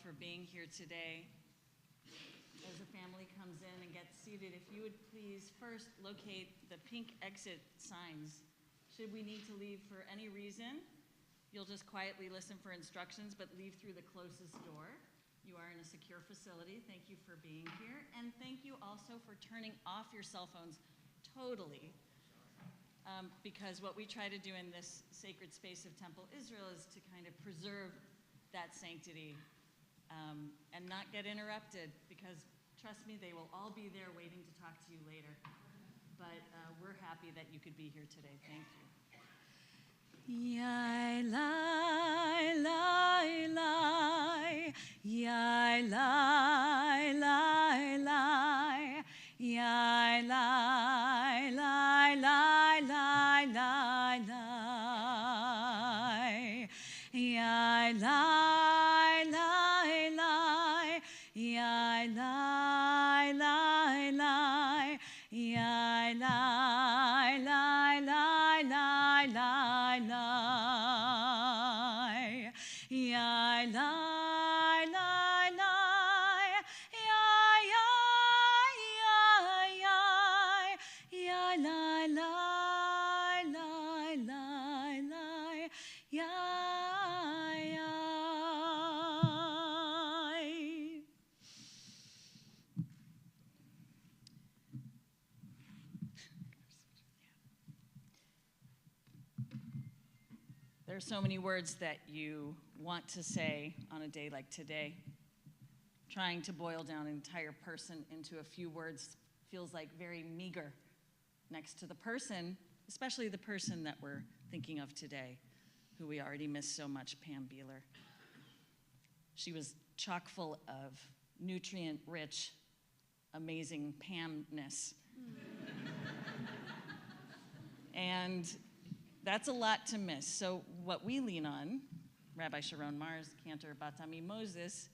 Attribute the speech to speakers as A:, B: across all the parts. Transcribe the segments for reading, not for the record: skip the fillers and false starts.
A: for being here today. As the family comes in and gets seated, if you would please first locate the pink exit signs. Should we need to leave for any reason, you'll just quietly listen for instructions, but leave through the closest door. You are in a secure facility. Thank you for being here. And thank you also for turning off your cell phones totally. Because what we try to do in this sacred space of Temple Israel is to kind of preserve that sanctity and not get interrupted, because trust me, they will all be there waiting to talk to you later. But we're happy that you could be here today. Thank you. Yai lai lai lai, yai lai lai lai, yai lai lai lai lai lai lai, yai lai lai lai, yai lai lai lai, yai lai lai lai lai lai lai, yai lai lai lai, yai yai yai yai lai lai lai lai lai, yai yai. There are so many words that you want to say on a day like today. Trying to boil down an entire person into a few words feels like very meager next to the person, especially the person that we're thinking of today, who we already miss so much, Pam Beeler. She was chock full of nutrient-rich, amazing Pamness. And that's a lot to miss. So what we lean on, Rabbi Sharon Mars, Cantor Bat Ami Moses,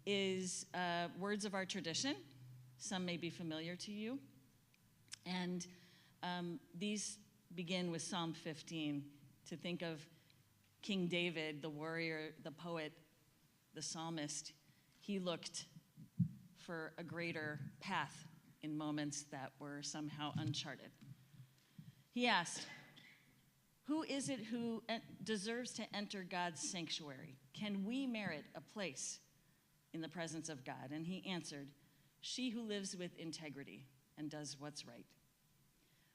A: is words of our tradition. Some may be familiar to you. And these begin with Psalm 15, to think of King David, the warrior, the poet, the psalmist. He looked for a greater path in moments that were somehow uncharted. He asked, who is it who deserves to enter God's sanctuary? Can we merit a place in the presence of God? And he answered, she who lives with integrity and does what's right,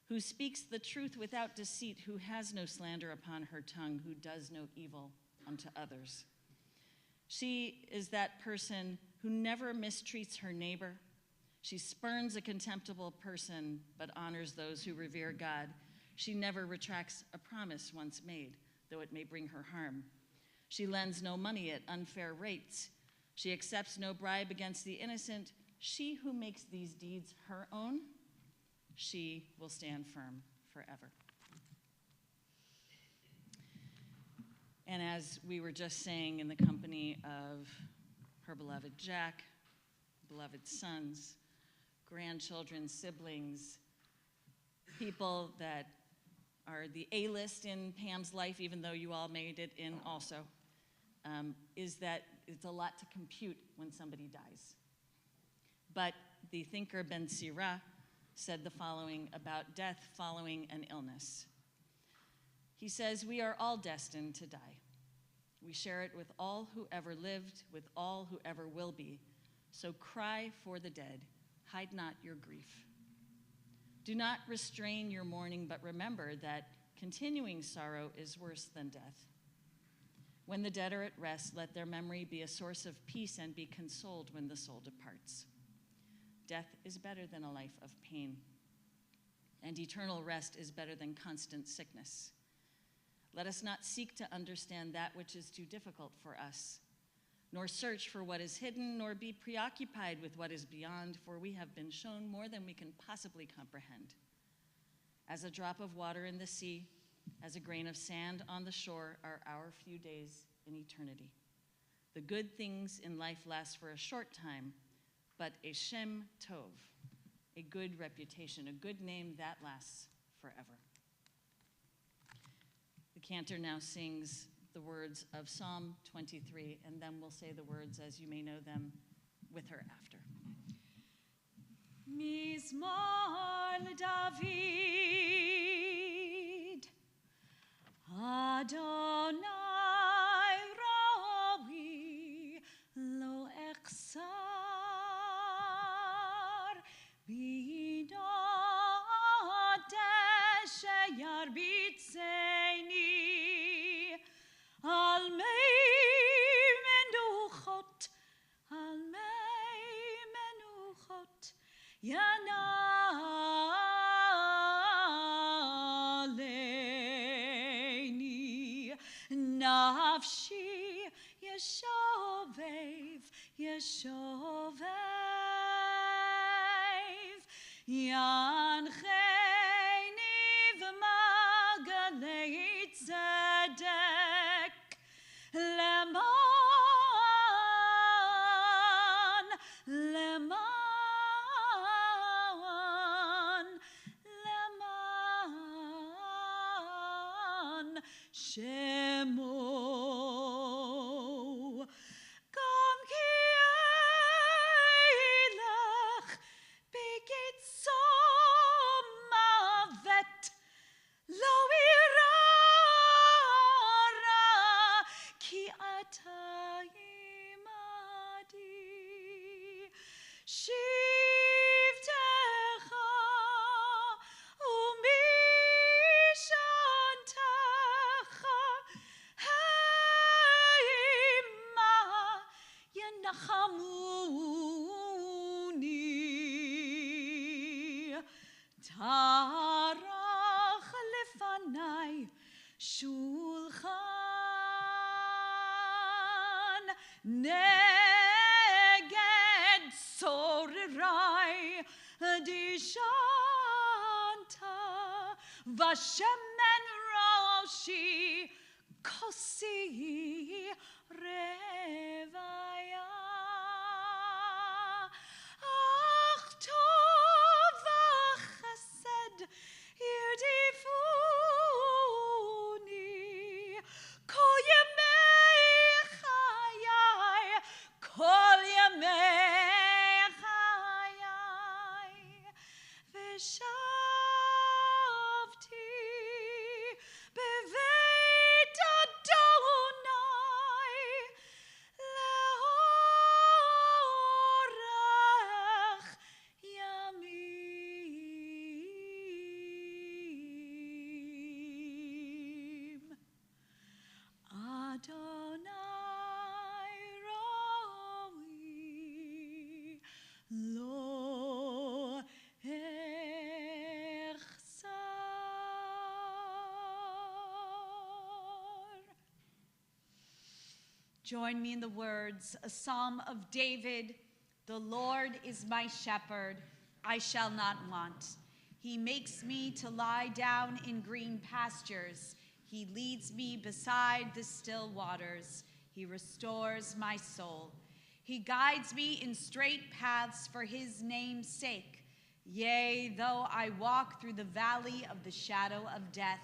A: who speaks the truth without deceit, who has no slander upon her tongue, who does no evil unto others. She is that person who never mistreats her neighbor. She spurns a contemptible person, but honors those who revere God. She never retracts a promise once made, though it may bring her harm. She lends no money at unfair rates. She accepts no bribe against the innocent. She who makes these deeds her own, she will stand firm forever. And as we were just saying in the company of her beloved Jack, beloved sons, grandchildren, siblings, people that are the A-list in Pam's life, even though you all made it in also, is that it's a lot to compute when somebody dies. But the thinker Ben Sira said the following about death following an illness. He says, we are all destined to die. We share it with all who ever lived, with all who ever will be. So cry for the dead, hide not your grief. Do not restrain your mourning, but remember that continuing sorrow is worse than death. When the dead are at rest, let their memory be a source of peace and be consoled when the soul departs. Death is better than a life of pain, and eternal rest is better than constant sickness. Let us not seek to understand that which is too difficult for us, nor search for what is hidden, nor be preoccupied with what is beyond, for we have been shown more than we can possibly comprehend. As a drop of water in the sea, as a grain of sand on the shore, are our few days in eternity. The good things in life last for a short time, but a shem tov, a good reputation, a good name that lasts forever. The cantor now sings the words of Psalm 23, and then we'll say the words as you may know them with her after.
B: Mizmor LeDavid, Adonai Rawi lo echsar bino deshe yarbitzeni al mei menuchot yanaleini nafshi yeshovev yancheini v'magalei tzedek leman Shemo Gam ki eilech begitzom mavet lo irara ki ata imadi shivtecha umishantecha heima yenachamuni tarach lefanai shulchan neged sorerai dishanta vashemen roshi kosi revaya ach tov v'chesed yerdifuni kol yemei chayai kol yemei chayai v'shavti beveit Adonai leorech yamim Adonai rawi lo echsar. Join me in the words, a psalm of David. The Lord is my shepherd, I shall not want. He makes me to lie down in green pastures. He leads me beside the still waters. He restores my soul. He guides me in straight paths for his name's sake. Yea, though I walk through the valley of the shadow of death,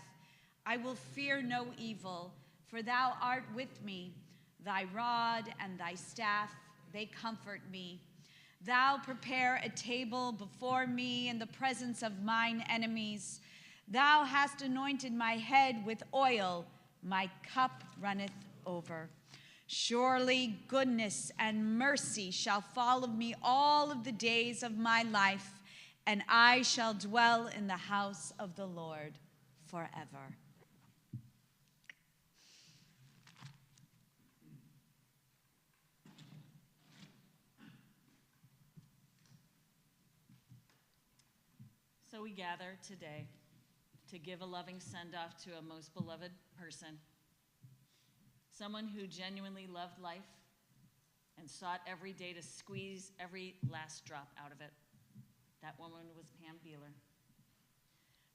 B: I will fear no evil, for thou art with me. Thy rod and thy staff, they comfort me. Thou prepare a table before me in the presence of mine enemies. Thou hast anointed my head with oil, my cup runneth over. Surely goodness and mercy shall follow me all of the days of my life, and I shall dwell in the house of the Lord forever.
A: So we gather today to give a loving send-off to a most beloved person, someone who genuinely loved life and sought every day to squeeze every last drop out of it. That woman was Pam Beeler.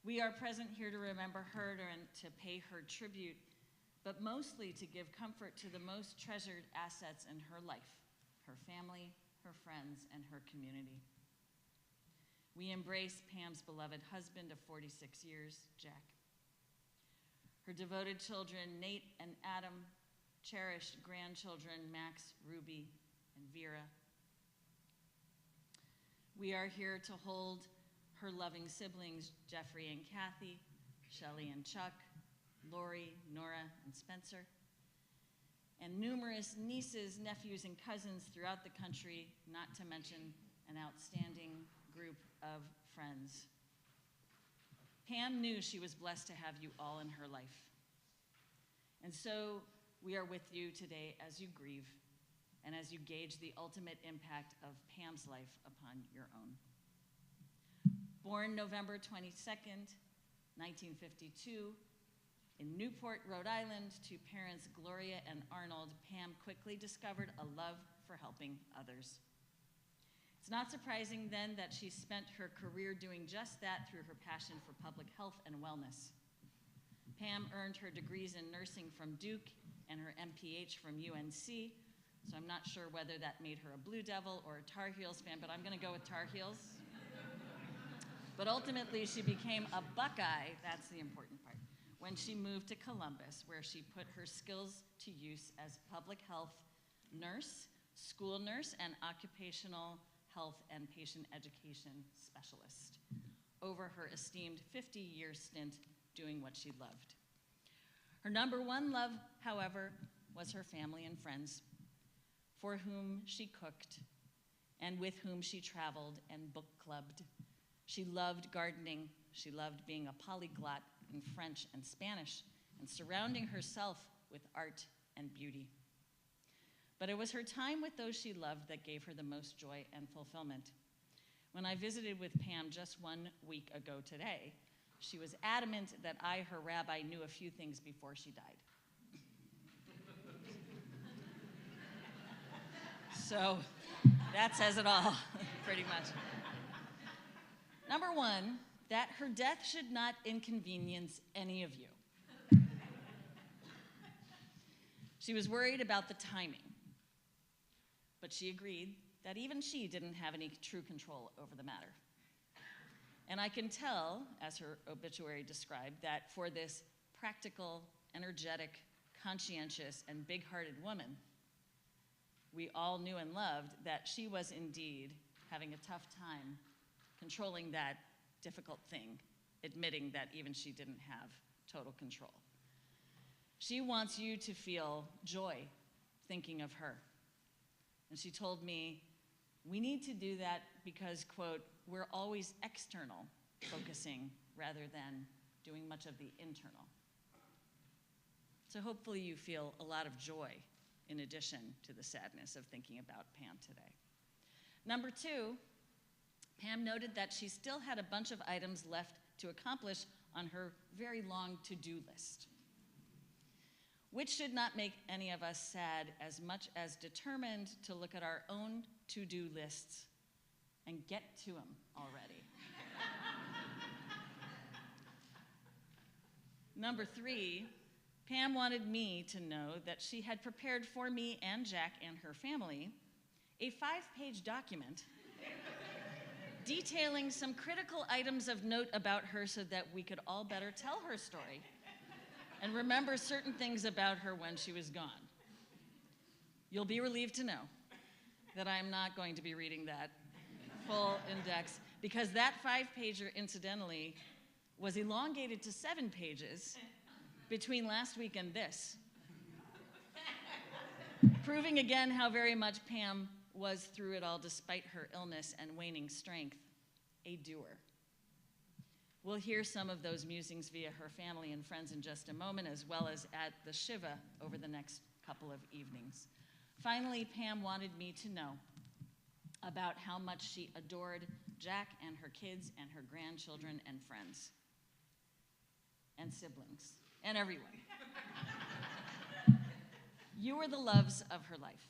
A: We are present here to remember her and to pay her tribute, but mostly to give comfort to the most treasured assets in her life, her family, her friends, and her community. We embrace Pam's beloved husband of 46 years, Jack. her devoted children, Nate and Adam, cherished grandchildren, Max, Ruby, and Vera. We are here to hold her loving siblings, Jeffrey and Kathy, Shelley and Chuck, Lori, Nora, and Spencer, and numerous nieces, nephews, and cousins throughout the country, not to mention an outstanding group of friends. Pam knew she was blessed to have you all in her life. And so we are with you today as you grieve and as you gauge the ultimate impact of Pam's life upon your own. Born November 22nd, 1952, in Newport, Rhode Island, to parents Gloria and Arnold, Pam quickly discovered a love for helping others. It's not surprising then that she spent her career doing just that through her passion for public health and wellness. Pam earned her degrees in nursing from Duke and her MPH from UNC, so I'm not sure whether that made her a Blue Devil or a Tar Heels fan, but I'm gonna go with Tar Heels. But ultimately, she became a Buckeye, that's the important part, when she moved to Columbus, where she put her skills to use as public health nurse, school nurse, and occupational health and patient education specialist over her esteemed 50-year stint doing what she loved. Her number one love, however, was her family and friends, for whom she cooked and with whom she traveled and book clubbed. She loved gardening. She loved being a polyglot in French and Spanish and surrounding herself with art and beauty. But it was her time with those she loved that gave her the most joy and fulfillment. When I visited with Pam just 1 week ago today, she was adamant that I, her rabbi, knew a few things before she died. So that says it all, pretty much. Number one, that her death should not inconvenience any of you. She was worried about the timing, but she agreed that even she didn't have any true control over the matter. And I can tell, as her obituary described, that for this practical, energetic, conscientious, and big-hearted woman, we all knew and loved that she was indeed having a tough time controlling that difficult thing, admitting that even she didn't have total control. She wants you to feel joy thinking of her. And she told me, we need to do that because, quote, we're always external focusing rather than doing much of the internal. So hopefully you feel a lot of joy in addition to the sadness of thinking about Pam today. Number two, Pam noted that she still had a bunch of items left to accomplish on her very long to-do list, which should not make any of us sad as much as determined to look at our own to-do lists and get to them already. Number three, Pam wanted me to know that she had prepared for me and Jack and her family a 5-page document detailing some critical items of note about her so that we could all better tell her story and remember certain things about her when she was gone. You'll be relieved to know that I'm not going to be reading that full index because that 5-pager, incidentally, was elongated to 7 pages between last week and this, proving again how very much Pam was through it all despite her illness and waning strength, a doer. We'll hear some of those musings via her family and friends in just a moment, as well as at the Shiva over the next couple of evenings. Finally, Pam wanted me to know about how much she adored Jack and her kids and her grandchildren and friends and siblings and everyone. You were the loves of her life,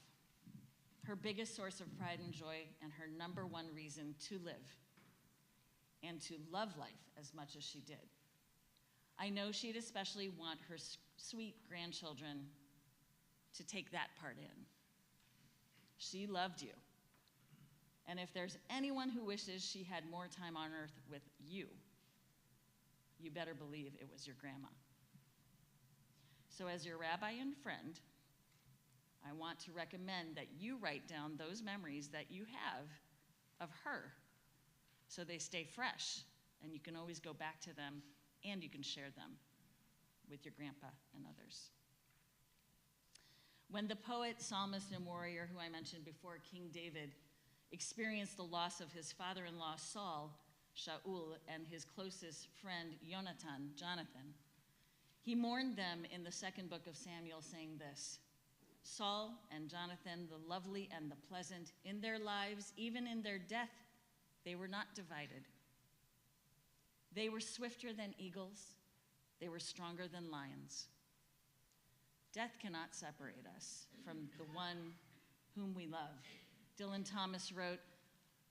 A: her biggest source of pride and joy, and her number one reason to live and to love life as much as she did. I know she'd especially want her sweet grandchildren to take that part in. She loved you. And if there's anyone who wishes she had more time on earth with you, you better believe it was your grandma. So as your rabbi and friend, I want to recommend that you write down those memories that you have of her so they stay fresh and you can always go back to them and you can share them with your grandpa and others. When the poet, psalmist, and warrior who I mentioned before, King David, experienced the loss of his father-in-law Saul, Shaul, and his closest friend Jonathan, he mourned them in the second book of Samuel, saying this: Saul and Jonathan, the lovely and the pleasant, in their lives, even in their death, they were not divided. They were swifter than eagles. They were stronger than lions. Death cannot separate us from the one whom we love. Dylan Thomas wrote,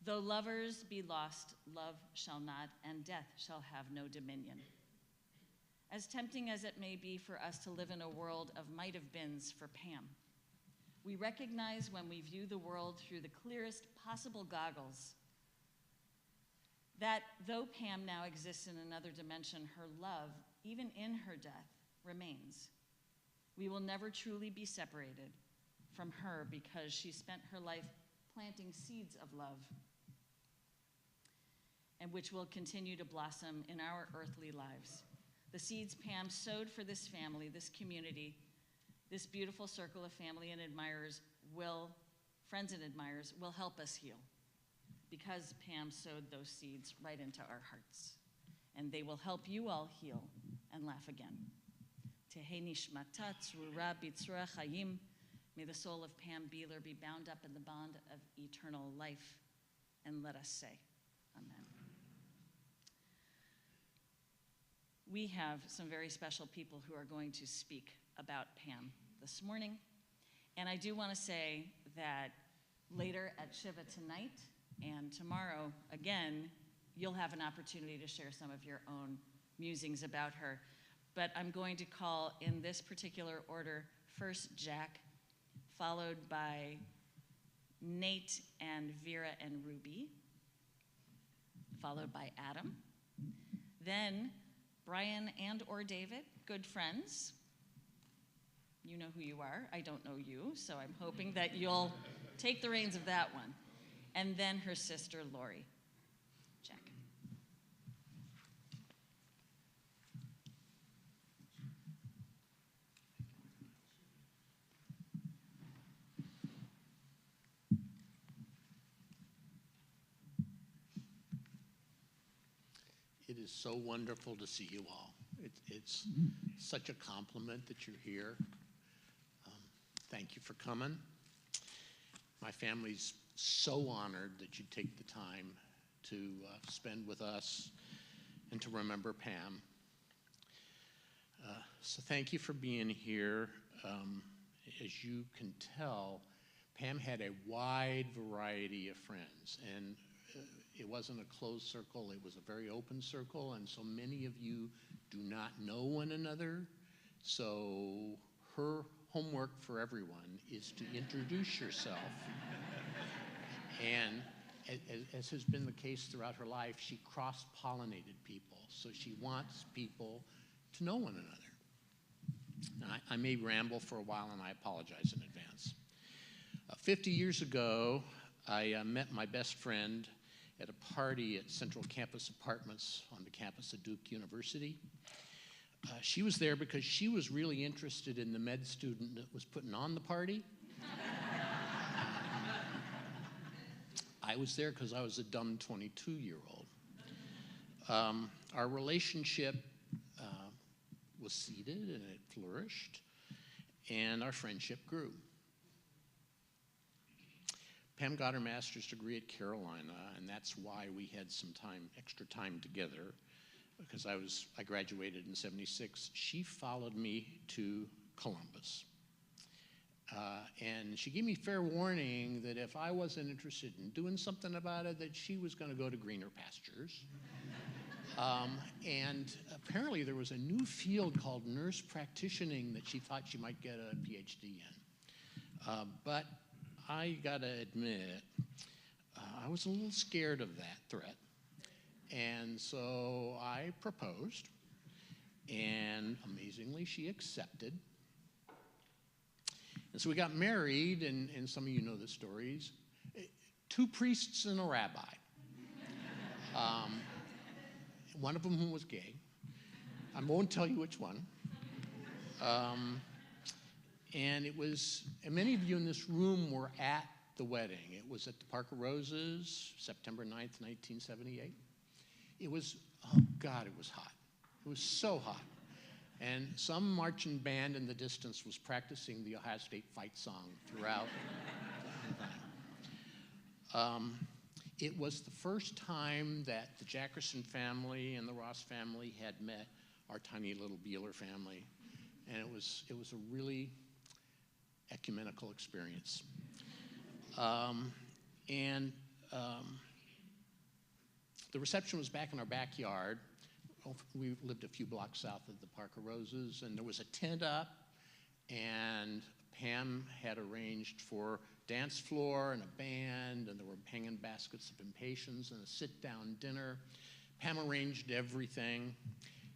A: "Though lovers be lost, love shall not, and death shall have no dominion." As tempting as it may be for us to live in a world of might-have-beens for Pam, we recognize when we view the world through the clearest possible goggles that though Pam now exists in another dimension, her love, even in her death, remains. We will never truly be separated from her because she spent her life planting seeds of love, and which will continue to blossom in our earthly lives. The seeds Pam sowed for this family, this community, this beautiful circle of family and admirers friends and admirers, will help us heal because Pam sowed those seeds right into our hearts. And they will help you all heal and laugh again. Tehei nishmata tzrura b'tzrura chayim. May the soul of Pam Beeler be bound up in the bond of eternal life. And let us say, amen. We have some very special people who are going to speak about Pam this morning. And I do want to say that later at Shiva tonight and tomorrow, again, you'll have an opportunity to share some of your own musings about her. But I'm going to call in this particular order, first Jack, followed by Nate and Vera and Ruby, followed by Adam, then Brian and or David, good friends. You know who you are. I don't know you, so I'm hoping that you'll take the reins of that one. And then her sister, Lori. Jack.
C: It is so wonderful to see you all. It's such a compliment that you're here. Thank you for coming. My family's so honored that you take the time to spend with us and to remember Pam. So thank you for being here. As you can tell, Pam had a wide variety of friends, and it wasn't a closed circle, it was a very open circle, and so many of you do not know one another. So her homework for everyone is to introduce yourself. And as has been the case throughout her life, she cross-pollinated people. So she wants people to know one another. Now, I may ramble for a while, and I apologize in advance. 50 years ago, I met my best friend at a party at Central Campus Apartments on the campus of Duke University. She was there because she was really interested in the med student that was putting on the party. I was there because I was a dumb 22-year-old. Our relationship was seeded and it flourished, and our friendship grew. Pam got her master's degree at Carolina, and that's why we had some extra time together, because I graduated in '76. She followed me to Columbus. And she gave me fair warning that if I wasn't interested in doing something about it, that she was going to go to greener pastures. And apparently there was a new field called nurse practitioning that she thought she might get a PhD in. But I gotta admit, I was a little scared of that threat. And so I proposed, and amazingly she accepted. And so we got married, and some of you know the stories. 2 priests and a rabbi. One of them who was gay. I won't tell you which one. And it was, and many of you in this room were at the wedding. It was at the Park of Roses, September 9th, 1978. It was, oh God, it was hot. It was so hot. And some marching band in the distance was practicing the Ohio State fight song throughout. It was the first time that the Jackerson family and the Ross family had met our tiny little Beeler family, and it was a really ecumenical experience. The reception was back in our backyard. We lived a few blocks south of the Park of Roses, and there was a tent up, and Pam had arranged for dance floor and a band, and there were hanging baskets of impatiens and a sit-down dinner. Pam arranged everything.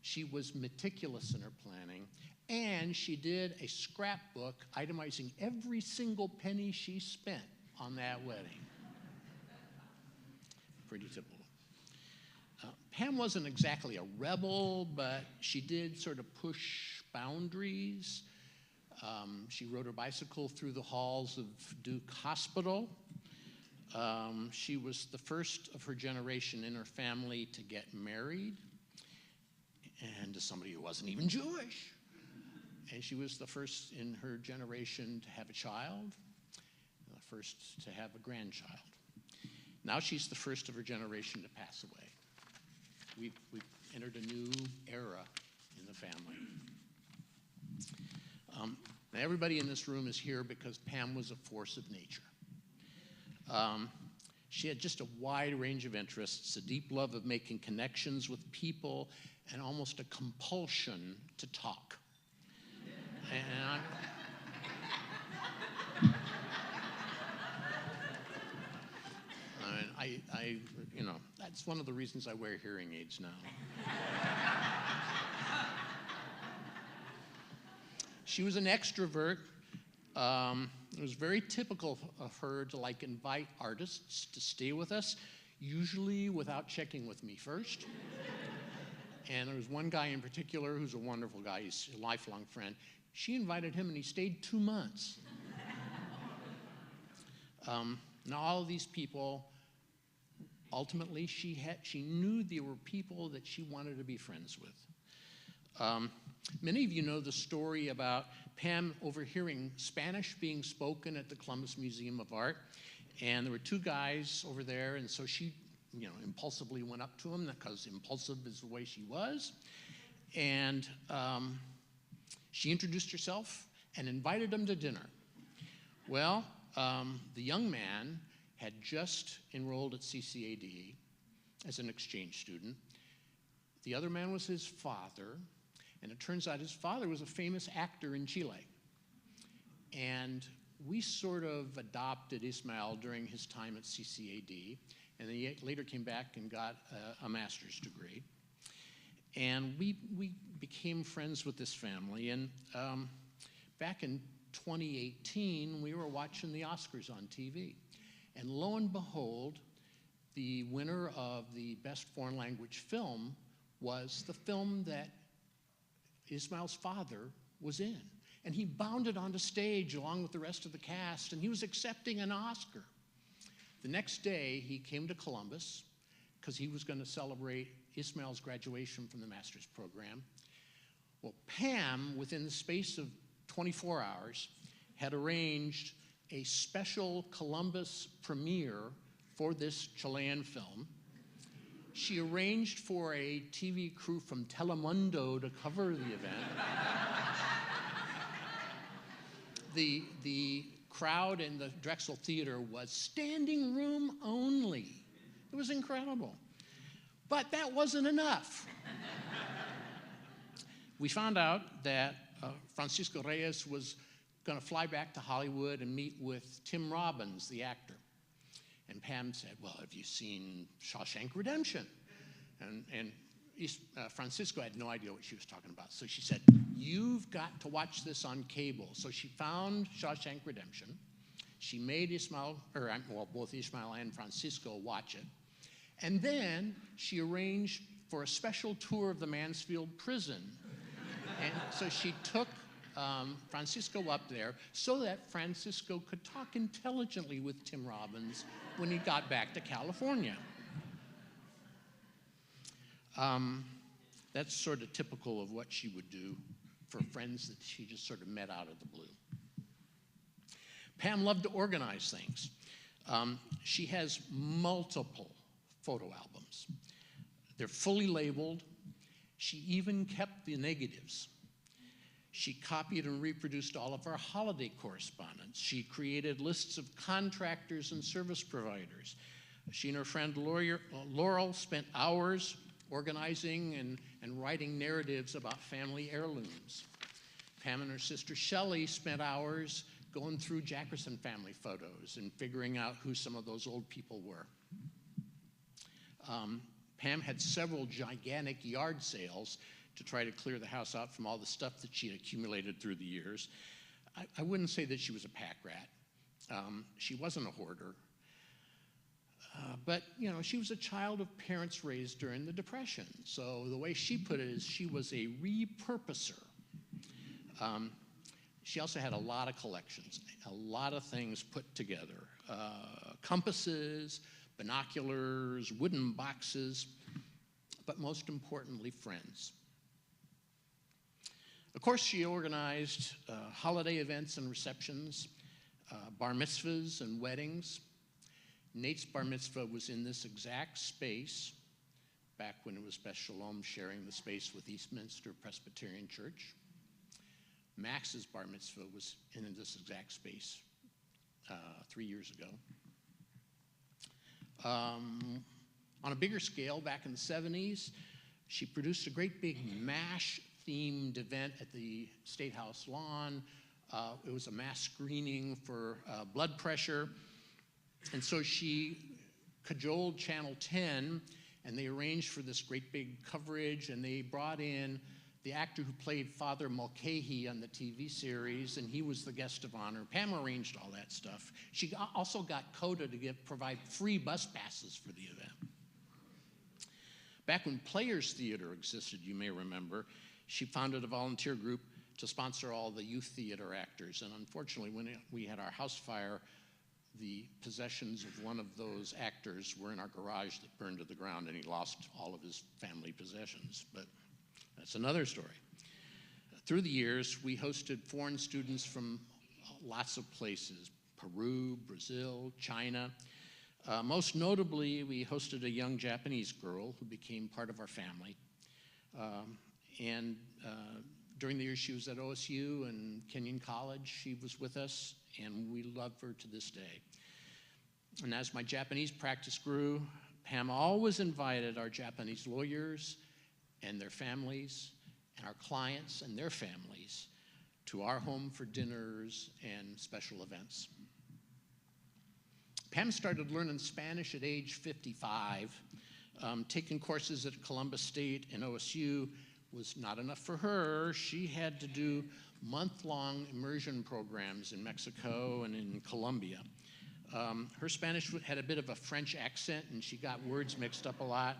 C: She was meticulous in her planning, and she did a scrapbook itemizing every single penny she spent on that wedding. Pretty typical. Pam wasn't exactly a rebel, but she did sort of push boundaries. She rode her bicycle through the halls of Duke Hospital. She was the first of her generation in her family to get married, and to somebody who wasn't even Jewish. And she was the first in her generation to have a child, and the first to have a grandchild. Now she's the first of her generation to pass away. We've entered a new era in the family. Now everybody in this room is here because Pam was a force of nature. She had just a wide range of interests, a deep love of making connections with people, and almost a compulsion to talk. And you know, that's one of the reasons I wear hearing aids now. She was an extrovert. It was very typical of her to like invite artists to stay with us, usually without checking with me first. And there was one guy in particular who's a wonderful guy. He's a lifelong friend. She invited him, and he stayed 2 months. Now, all of these people, ultimately, she knew there were people that she wanted to be friends with. Many of you know the story about Pam overhearing Spanish being spoken at the Columbus Museum of Art, and there were 2 guys over there, and so she, impulsively went up to them, because impulsive is the way she was, and she introduced herself and invited them to dinner. Well, the young man had just enrolled at CCAD as an exchange student. The other man was his father, and it turns out his father was a famous actor in Chile. And we sort of adopted Ismael during his time at CCAD, and he later came back and got a master's degree. And we became friends with this family, and back in 2018, we were watching the Oscars on TV. And lo and behold, the winner of the Best Foreign Language Film was the film that Ismael's father was in. And he bounded onto stage along with the rest of the cast, and he was accepting an Oscar. The next day, he came to Columbus because he was going to celebrate Ismael's graduation from the master's program. Well, Pam, within the space of 24 hours, had arranged a special Columbus premiere for this Chilean film. She arranged for a TV crew from Telemundo to cover the event. The crowd in the Drexel Theater was standing room only. It was incredible. But that wasn't enough. We found out that Francisco Reyes was going to fly back to Hollywood and meet with Tim Robbins, the actor. And Pam said, well, have you seen Shawshank Redemption? And Francisco had no idea what she was talking about. So she said, "You've got to watch this on cable." So she found Shawshank Redemption. She made both Ismael and Francisco watch it. And then she arranged for a special tour of the Mansfield prison. And so she took Francisco up there so that Francisco could talk intelligently with Tim Robbins when he got back to California. That's sort of typical of what she would do for friends that she just sort of met out of the blue. Pam loved to organize things. She has multiple photo albums. They're fully labeled. She even kept the negatives. She copied and reproduced all of our holiday correspondence. She created lists of contractors and service providers. She and her friend Laurel spent hours organizing and writing narratives about family heirlooms. Pam and her sister Shelley spent hours going through Jackerson family photos and figuring out who some of those old people were. Pam had several gigantic yard sales to try to clear the house out from all the stuff that she had accumulated through the years. I wouldn't say that she was a pack rat. She wasn't a hoarder. But, you know, she was a child of parents raised during the Depression. So the way she put it is she was a repurposer. She also had a lot of collections, a lot of things put together. Compasses, binoculars, wooden boxes, but most importantly, friends. Of course, she organized holiday events and receptions, bar mitzvahs and weddings. Nate's bar mitzvah was in this exact space back when it was Beth Shalom sharing the space with Eastminster Presbyterian Church. Max's bar mitzvah was in this exact space 3 years ago. On a bigger scale, back in the 70s, she produced a great big MASH-themed event at the State House lawn. It was a mass screening for blood pressure. And so she cajoled Channel 10, and they arranged for this great big coverage, and they brought in the actor who played Father Mulcahy on the TV series, and he was the guest of honor. Pam arranged all that stuff. She also got CODA to provide free bus passes for the event. Back when Players Theater existed, you may remember, she founded a volunteer group to sponsor all the youth theater actors. And unfortunately, when we had our house fire, the possessions of one of those actors were in our garage that burned to the ground, and he lost all of his family possessions. But that's another story. Through the years, we hosted foreign students from lots of places: Peru, Brazil, China. Most notably, we hosted a young Japanese girl who became part of our family. During the years she was at OSU and Kenyon College, she was with us, and we love her to this day. And as my Japanese practice grew, Pam always invited our Japanese lawyers and their families, and our clients and their families to our home for dinners and special events. Pam started learning Spanish at age 55. Taking courses at Columbus State and OSU was not enough for her. She had to do month-long immersion programs in Mexico and in Colombia. Her Spanish had a bit of a French accent, and she got words mixed up a lot,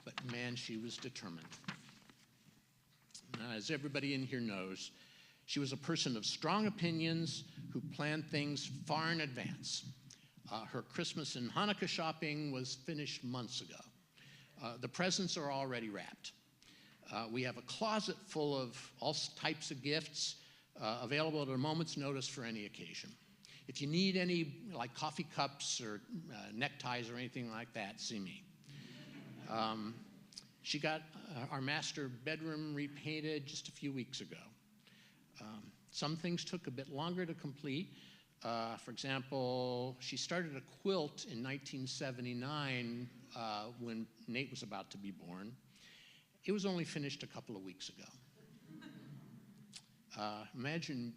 C: but man, she was determined. Now, as everybody in here knows, she was a person of strong opinions who planned things far in advance. Her Christmas and Hanukkah shopping was finished months ago. The presents are already wrapped. We have a closet full of all types of gifts available at a moment's notice for any occasion. If you need any, like coffee cups or neckties or anything like that, see me. She got our master bedroom repainted just a few weeks ago. Some things took a bit longer to complete. For example, she started a quilt in 1979 when Nate was about to be born. It was only finished a couple of weeks ago. Imagine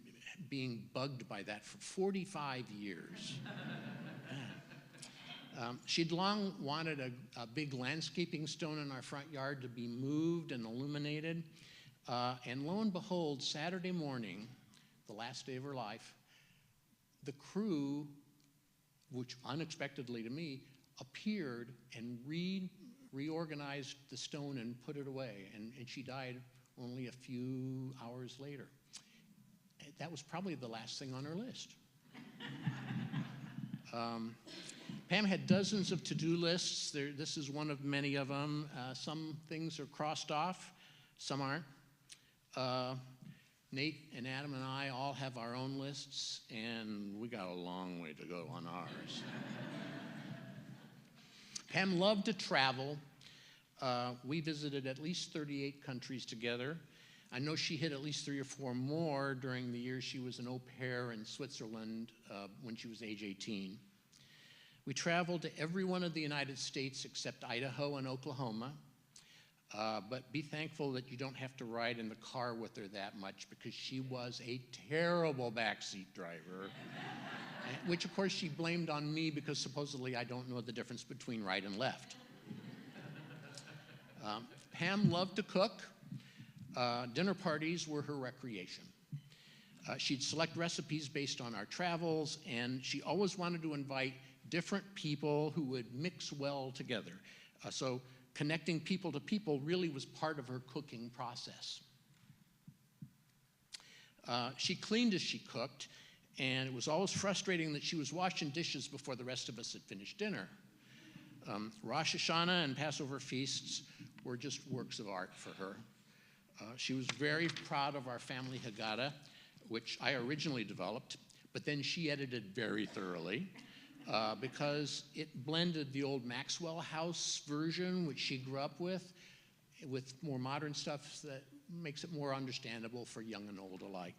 C: being bugged by that for 45 years. She'd long wanted a big landscaping stone in our front yard to be moved and illuminated. And lo and behold, Saturday morning, the last day of her life, the crew, which unexpectedly to me, appeared and reorganized the stone and put it away. And she died only a few hours later. That was probably the last thing on her list. Pam had dozens of to-do lists. This is one of many of them. Some things are crossed off, some aren't. Nate and Adam and I all have our own lists, and we got a long way to go on ours. Pam loved to travel. We visited at least 38 countries together. I know she hit at least 3 or 4 more during the years she was an au pair in Switzerland when she was age 18. We traveled to every one of the United States except Idaho and Oklahoma. But be thankful that you don't have to ride in the car with her that much, because she was a terrible backseat driver, which of course she blamed on me because supposedly I don't know the difference between right and left. Pam loved to cook. Dinner parties were her recreation. She'd select recipes based on our travels, and she always wanted to invite different people who would mix well together. So connecting people to people really was part of her cooking process. She cleaned as she cooked, and it was always frustrating that she was washing dishes before the rest of us had finished dinner. Rosh Hashanah and Passover feasts were just works of art for her. She was very proud of our family Haggadah, which I originally developed, but then she edited very thoroughly. Because it blended the old Maxwell House version, which she grew up with more modern stuff that makes it more understandable for young and old alike.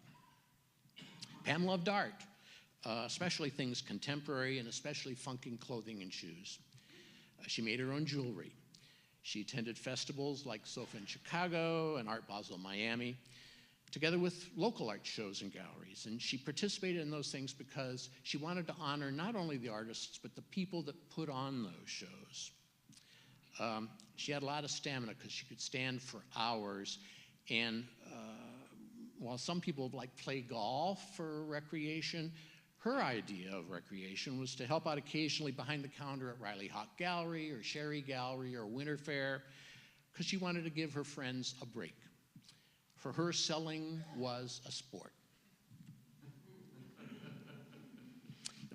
C: Pam loved art, especially things contemporary and especially funky clothing and shoes. She made her own jewelry. She attended festivals like SOFA in Chicago and Art Basel Miami, together with local art shows and galleries. And she participated in those things because she wanted to honor not only the artists, but the people that put on those shows. She had a lot of stamina because she could stand for hours. And while some people like play golf for recreation, her idea of recreation was to help out occasionally behind the counter at Riley Hawk Gallery or Sherry Gallery or Winter Fair, because she wanted to give her friends a break. For her, selling was a sport.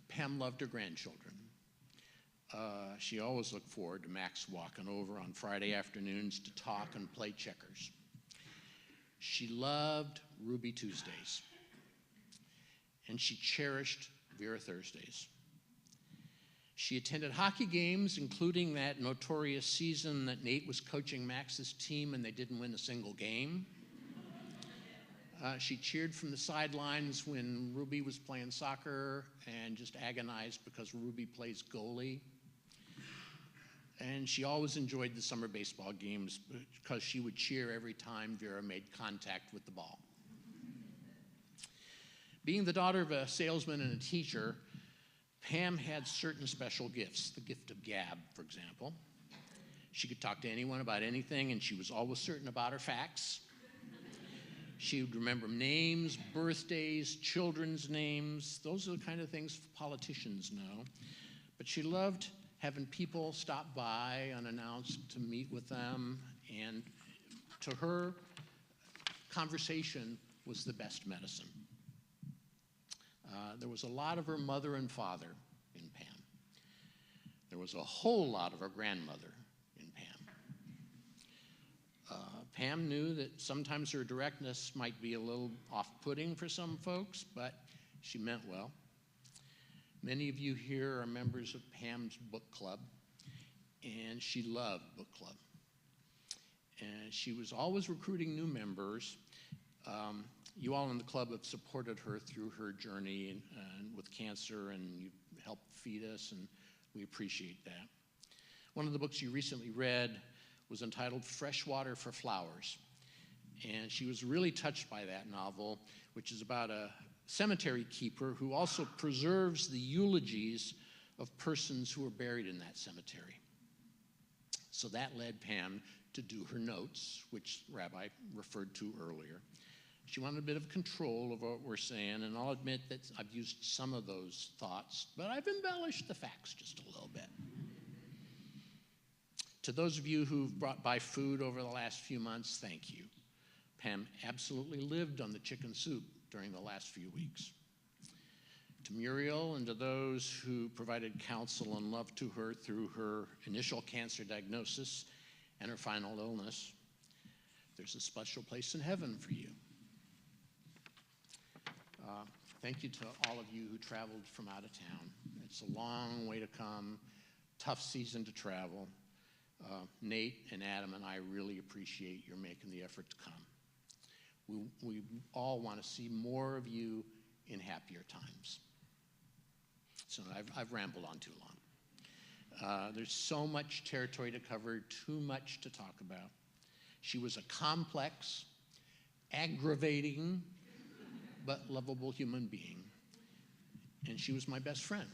C: Pam loved her grandchildren. She always looked forward to Max walking over on Friday afternoons to talk and play checkers. She loved Ruby Tuesdays, and she cherished Vera Thursdays. She attended hockey games, including that notorious season that Nate was coaching Max's team and they didn't win a single game. She cheered from the sidelines when Ruby was playing soccer and just agonized because Ruby plays goalie. And she always enjoyed the summer baseball games because she would cheer every time Vera made contact with the ball. Being the daughter of a salesman and a teacher, Pam had certain special gifts, the gift of gab, for example. She could talk to anyone about anything, and she was always certain about her facts. She would remember names, birthdays, children's names. Those are the kind of things politicians know. But she loved having people stop by unannounced to meet with them. And to her, conversation was the best medicine. There was a lot of her mother and father in Pam. There was a whole lot of her grandmother in Pam. Pam knew that sometimes her directness might be a little off-putting for some folks, but she meant well. Many of you here are members of Pam's book club, and she loved book club. And she was always recruiting new members. You all in the club have supported her through her journey and with cancer, and you helped feed us, and we appreciate that. One of the books you recently read was entitled Freshwater for Flowers. And she was really touched by that novel, which is about a cemetery keeper who also preserves the eulogies of persons who were buried in that cemetery. So that led Pam to do her notes, which Rabbi referred to earlier. She wanted a bit of control of what we're saying, and I'll admit that I've used some of those thoughts, but I've embellished the facts just a little bit. To those of you who've brought by food over the last few months, thank you. Pam absolutely lived on the chicken soup during the last few weeks. To Muriel and to those who provided counsel and love to her through her initial cancer diagnosis and her final illness, there's a special place in heaven for you. Thank you to all of you who traveled from out of town. It's a long way to come, tough season to travel. Nate and Adam and I really appreciate your making the effort to come. We all want to see more of you in happier times. So I've rambled on too long. There's so much territory to cover, too much to talk about. She was a complex, aggravating, but lovable human being, and she was my best friend.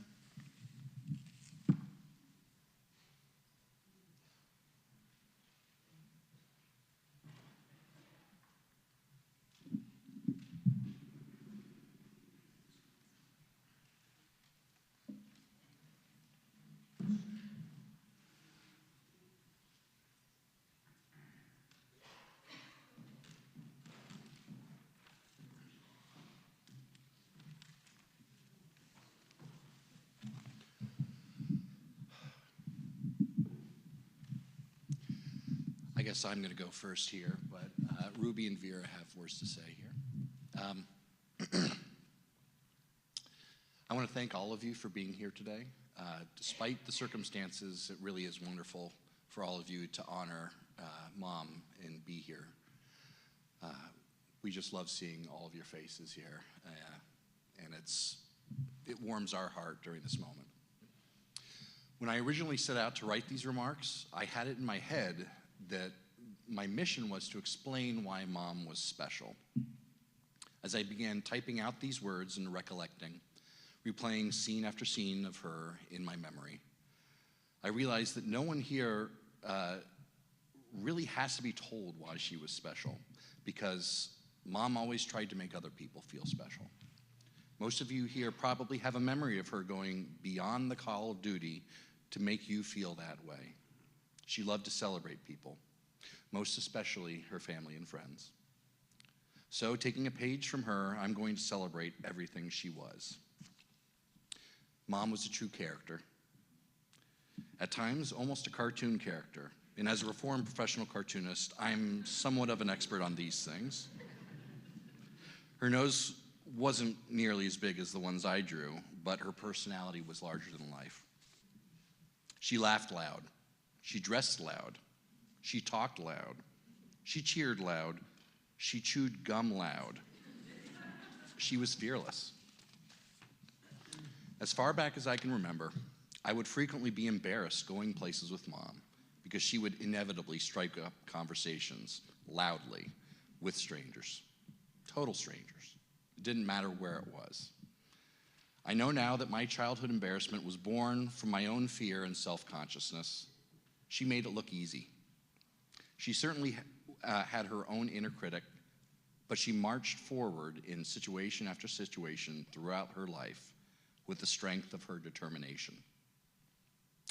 D: I guess I'm going to go first here, but Ruby and Vera have words to say here. I want to thank all of you for being here today. Despite the circumstances, it really is wonderful for all of you to honor Mom and be here. We just love seeing all of your faces here, and it warms our heart during this moment. When I originally set out to write these remarks, I had it in my head that my mission was to explain why Mom was special. As I began typing out these words and recollecting, replaying scene after scene of her in my memory, I realized that no one here really has to be told why she was special, because Mom always tried to make other people feel special. Most of you here probably have a memory of her going beyond the call of duty to make you feel that way. She loved to celebrate people, most especially her family and friends. So, taking a page from her, I'm going to celebrate everything she was. Mom was a true character. At times, almost a cartoon character. And as a reformed professional cartoonist, I'm somewhat of an expert on these things. Her nose wasn't nearly as big as the ones I drew, but her personality was larger than life. She laughed loud. She dressed loud. She talked loud. She cheered loud. She chewed gum loud. She was fearless. As far back as I can remember, I would frequently be embarrassed going places with Mom because she would inevitably strike up conversations loudly with strangers, total strangers. It didn't matter where it was. I know now that my childhood embarrassment was born from my own fear and self-consciousness. She made it look easy. She certainly had her own inner critic, but she marched forward in situation after situation throughout her life with the strength of her determination.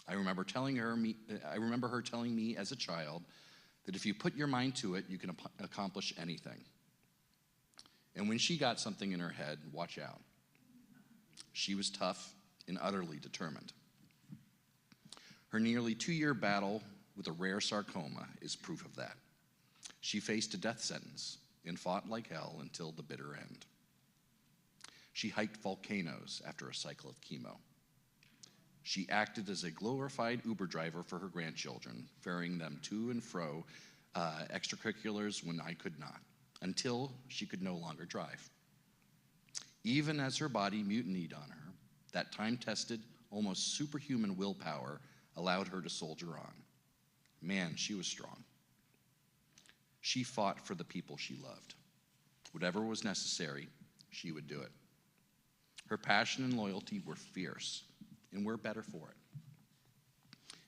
D: I remember her telling me as a child that if you put your mind to it, you can accomplish anything. And when she got something in her head, watch out. She was tough and utterly determined. Her nearly 2-year battle with a rare sarcoma is proof of that. She faced a death sentence and fought like hell until the bitter end. She hiked volcanoes after a cycle of chemo. She acted as a glorified Uber driver for her grandchildren, ferrying them to and fro extracurriculars when I could not, until she could no longer drive. Even as her body mutinied on her, that time-tested, almost superhuman willpower allowed her to soldier on. Man, she was strong. She fought for the people she loved. Whatever was necessary, she would do it. Her passion and loyalty were fierce, and we're better for it.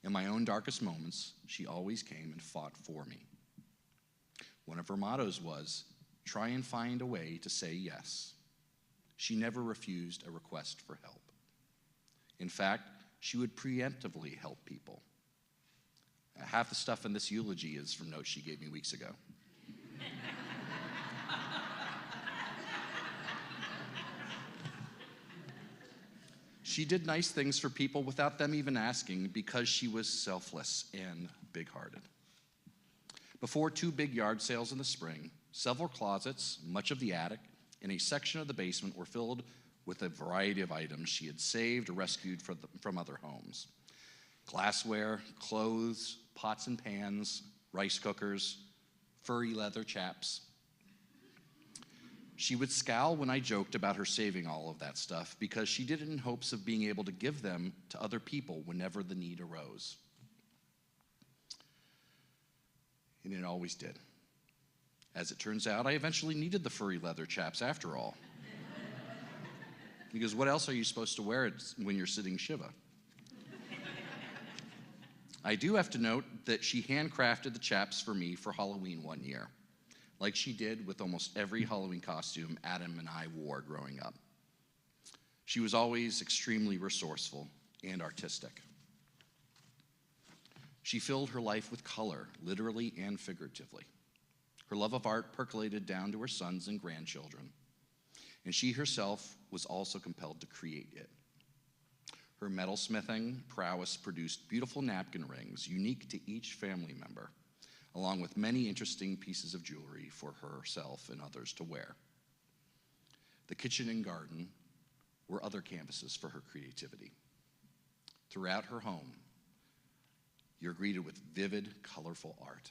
D: In my own darkest moments, she always came and fought for me. One of her mottos was, try and find a way to say yes. She never refused a request for help. In fact, she would preemptively help people. Half the stuff in this eulogy is from notes she gave me weeks ago. She did nice things for people without them even asking because she was selfless and big-hearted. Before 2 big yard sales in the spring, several closets, much of the attic, and a section of the basement were filled with a variety of items she had saved or rescued from other homes. Glassware, clothes, pots and pans, rice cookers, furry leather chaps. She would scowl when I joked about her saving all of that stuff because she did it in hopes of being able to give them to other people whenever the need arose. And it always did. As it turns out, I eventually needed the furry leather chaps after all. Because what else are you supposed to wear when you're sitting Shiva? I do have to note that she handcrafted the chaps for me for Halloween one year, like she did with almost every Halloween costume Adam and I wore growing up. She was always extremely resourceful and artistic. She filled her life with color, literally and figuratively. Her love of art percolated down to her sons and grandchildren, and she herself was also compelled to create it. Her metalsmithing prowess produced beautiful napkin rings unique to each family member, along with many interesting pieces of jewelry for herself and others to wear. The kitchen and garden were other canvases for her creativity. Throughout her home, you're greeted with vivid, colorful art.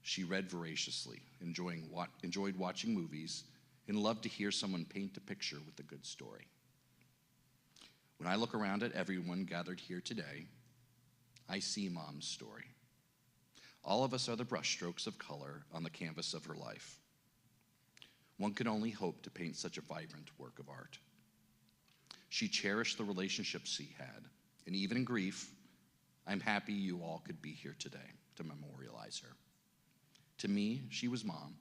D: She read voraciously, enjoyed watching movies, and loved to hear someone paint a picture with a good story. When I look around at everyone gathered here today, I see Mom's story. All of us are the brushstrokes of color on the canvas of her life. One can only hope to paint such a vibrant work of art. She cherished the relationships she had, and even in grief, I'm happy you all could be here today to memorialize her. To me, she was Mom.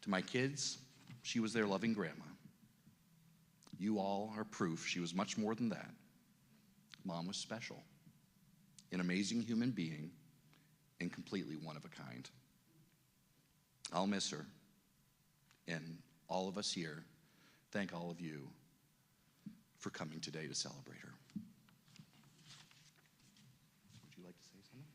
D: To my kids, she was their loving grandma. You all are proof she was much more than that. Mom was special, an amazing human being, and completely one of a kind. I'll miss her, and all of us here thank all of you for coming today to celebrate her. Would you like to say something?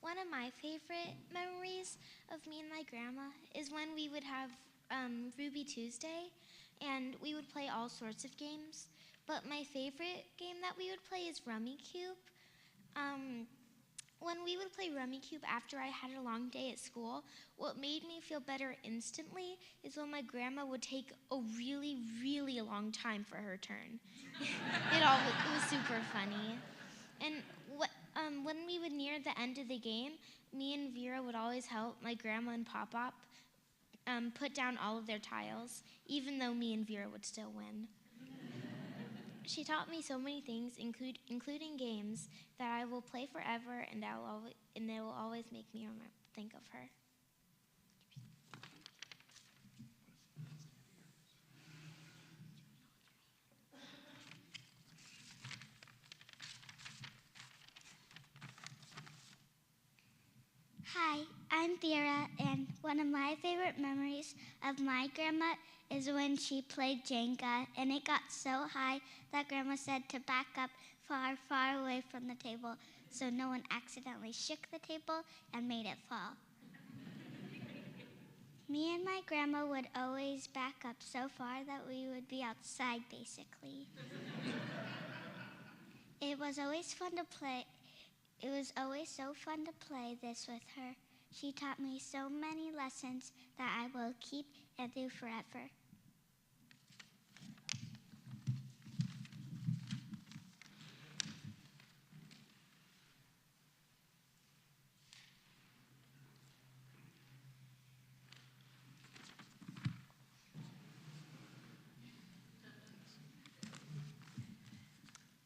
E: One of my favorite memories of me and my grandma is when we would have Ruby Tuesday, and we would play all sorts of games. But my favorite game that we would play is Rummy Cube. When we would play Rummy Cube after I had a long day at school, what made me feel better instantly is when my grandma would take a really, really long time for her turn. It was super funny. And when we would near the end of the game, me and Vera would always help my grandma and Pop-Pop put down all of their tiles, even though me and Vera would still win. She taught me so many things, including games, that I will play forever, and they will always make me think of her.
F: Hi, I'm Thera, and one of my favorite memories of my grandma is when she played Jenga, and it got so high that Grandma said to back up far, far away from the table so no one accidentally shook the table and made it fall. Me and my grandma would always back up so far that we would be outside, basically. It was always so fun to play this with her. She taught me so many lessons that I will keep and do forever.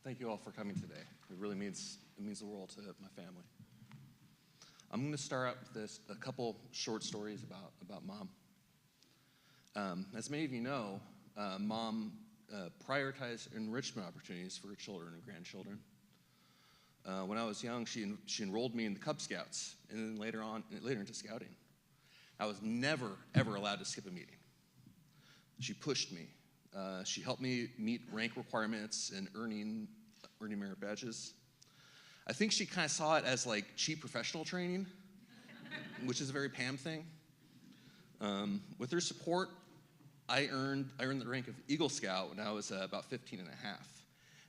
D: Thank you all for coming today. It really means the world to my family. I'm going to start out with a couple short stories about Mom. As many of you know, Mom prioritized enrichment opportunities for her children and grandchildren. When I was young, she enrolled me in the Cub Scouts, and then later into Scouting. I was never, ever allowed to skip a meeting. She pushed me. She helped me meet rank requirements and earning merit badges. I think she kind of saw it as like cheap professional training, which is a very Pam thing. With her support, I earned the rank of Eagle Scout when I was about 15 and a half.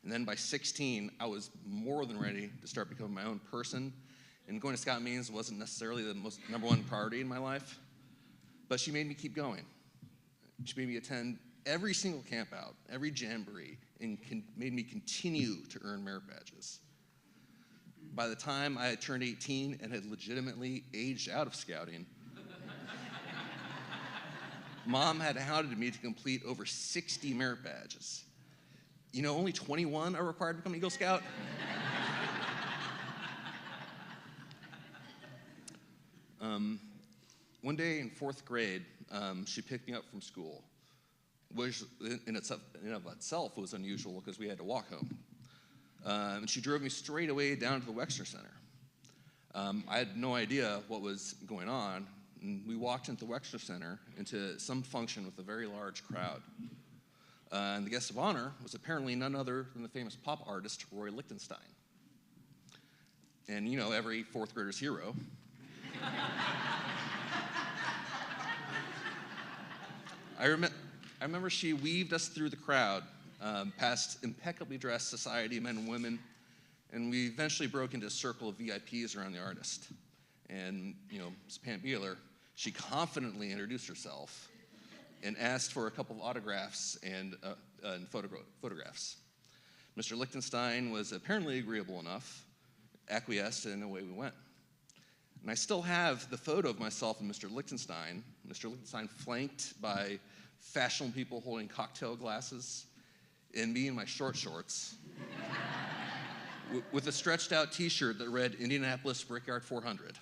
D: And then by 16, I was more than ready to start becoming my own person. And going to Scout meetings wasn't necessarily the number one priority in my life, but she made me keep going. She made me attend every single camp out, every jamboree, and made me continue to earn merit badges. By the time I had turned 18 and had legitimately aged out of Scouting, Mom had hounded me to complete over 60 merit badges. You know, only 21 are required to become Eagle Scout. One day in 4th grade, she picked me up from school, which in of itself was unusual because we had to walk home. And she drove me straight away down to the Wexner Center. I had no idea what was going on, and we walked into the Wexner Center into some function with a very large crowd. And the guest of honor was apparently none other than the famous pop artist Roy Lichtenstein. And you know, every 4th grader's hero. I remember she weaved us through the crowd, past impeccably dressed society men and women, and we eventually broke into a circle of VIPs around the artist. And, you know, Ms. Pam Beeler, she confidently introduced herself and asked for a couple of autographs and photographs. Mr. Lichtenstein was apparently agreeable enough, acquiesced, and away we went. And I still have the photo of myself and Mr. Lichtenstein flanked by fashionable people holding cocktail glasses, and me in my short shorts, with a stretched out t-shirt that read Indianapolis Brickyard 400.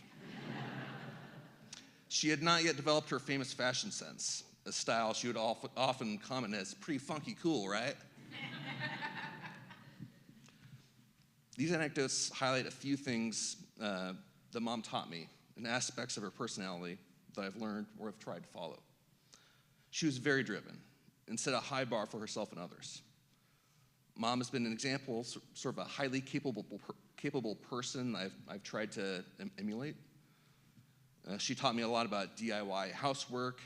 D: She had not yet developed her famous fashion sense, a style she would often comment as pretty funky cool, right? These anecdotes highlight a few things that Mom taught me and aspects of her personality that I've learned or have tried to follow. She was very driven and set a high bar for herself and others. Mom has been an example, sort of a highly capable person I've tried to emulate. She taught me a lot about DIY housework,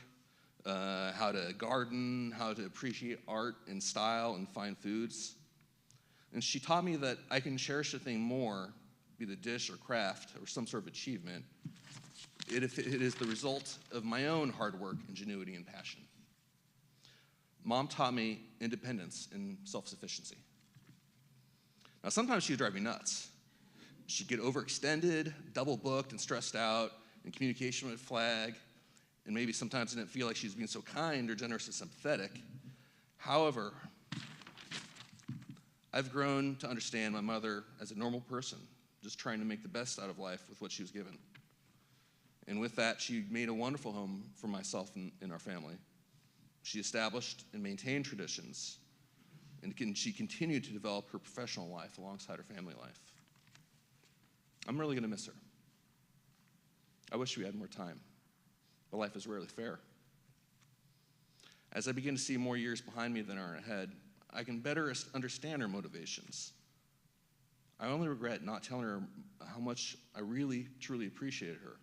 D: how to garden, how to appreciate art and style and fine foods. And she taught me that I can cherish a thing more, be it a dish or craft or some sort of achievement, if it is the result of my own hard work, ingenuity, and passion. Mom taught me independence and self-sufficiency. Now, sometimes she would drive me nuts. She'd get overextended, double-booked, and stressed out, and communication would flag, and maybe sometimes I didn't feel like she was being so kind or generous or sympathetic. However, I've grown to understand my mother as a normal person, just trying to make the best out of life with what she was given. And with that, she made a wonderful home for myself and our family. She established and maintained traditions, and she continued to develop her professional life alongside her family life. I'm really going to miss her. I wish we had more time, but life is rarely fair. As I begin to see more years behind me than are ahead, I can better understand her motivations. I only regret not telling her how much I really, truly appreciated her,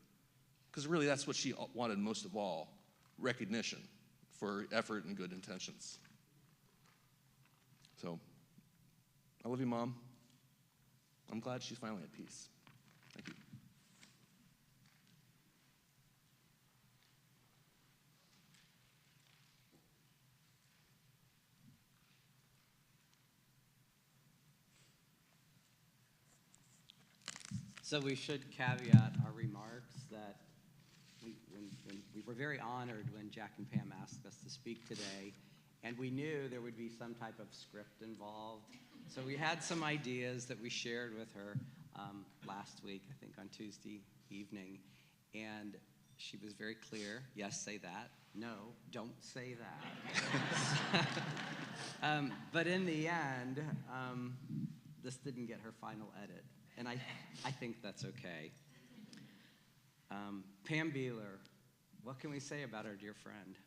D: because really that's what she wanted most of all, recognition for effort and good intentions. So, I love you, Mom. I'm glad she's finally at peace. Thank you.
G: So we should caveat our remarks that we were very honored when Jack and Pam asked us to speak today, and we knew there would be some type of script involved. So we had some ideas that we shared with her last week, I think on Tuesday evening, and she was very clear. Yes, say that. No, don't say that. But in the end, this didn't get her final edit, and I think that's okay. Pam Beeler, what can we say about our dear friend?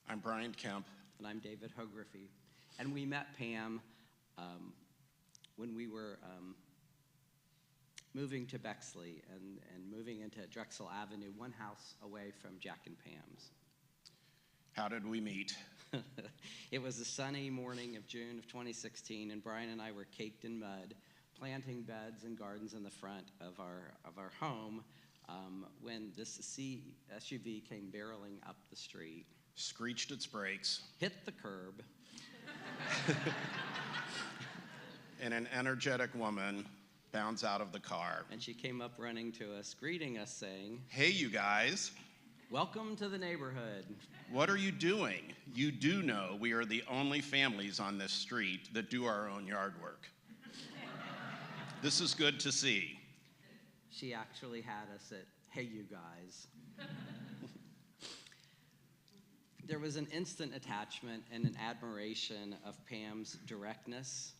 H: I'm Brian Kemp.
G: And I'm David Hography. And we met Pam when we were moving to Bexley and moving into Drexel Avenue, one house away from Jack and Pam's.
H: How did we meet?
G: It was a sunny morning of June of 2016, and Brian and I were caked in mud, planting beds and gardens in the front of our home when this SUV came barreling up the street.
H: Screeched its brakes.
G: Hit the curb.
H: And an energetic woman bounds out of the car.
G: And she came up running to us, greeting us, saying,
H: Hey, you guys.
G: Welcome to the neighborhood.
H: What are you doing? You do know we are the only families on this street that do our own yard work. This is good to see.
G: She actually had us at, hey, you guys. There was an instant attachment and an admiration of Pam's directness,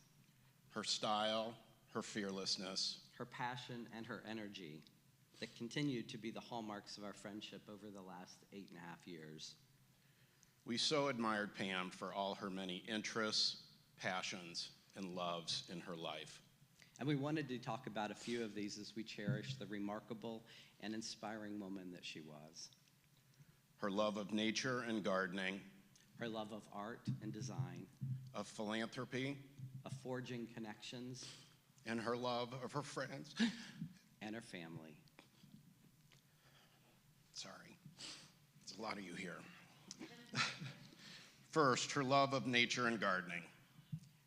H: Her style, her fearlessness,
G: her passion, and her energy that continued to be the hallmarks of our friendship over the last 8.5 years.
H: We so admired Pam for all her many interests, passions, and loves in her life.
G: And we wanted to talk about a few of these as we cherish the remarkable and inspiring woman that she was.
H: Her love of nature and gardening,
G: Her love of art and design,
H: of philanthropy,
G: of forging connections,
H: and her love of her friends.
G: and her family.
H: Sorry, there's a lot of you here. First, her love of nature and gardening.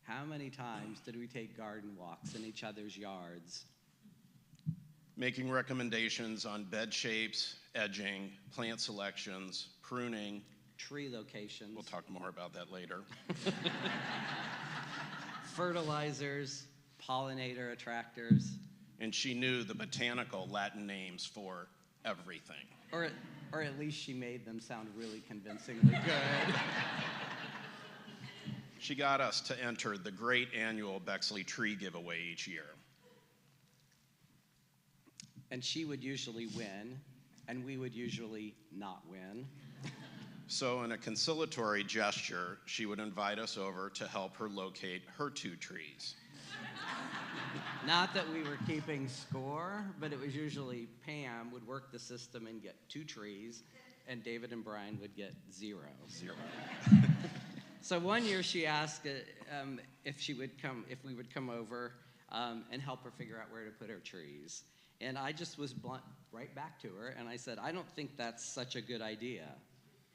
G: How many times did we take garden walks in each other's yards?
H: Making recommendations on bed shapes, edging, plant selections, pruning.
G: Tree locations.
H: We'll talk more about that later.
G: Fertilizers, pollinator attractors.
H: And she knew the botanical Latin names for everything.
G: Or at least she made them sound really convincingly good.
H: She got us to enter the great annual Bexley tree giveaway each year.
G: And she would usually win, and we would usually not win.
H: So in a conciliatory gesture, she would invite us over to help her locate her 2 trees.
G: Not that we were keeping score, but it was usually Pam would work the system and get 2 trees, and David and Brian would get 0. So one year she asked if we would come over and help her figure out where to put her trees. And I just was blunt right back to her, and I said, I don't think that's such a good idea.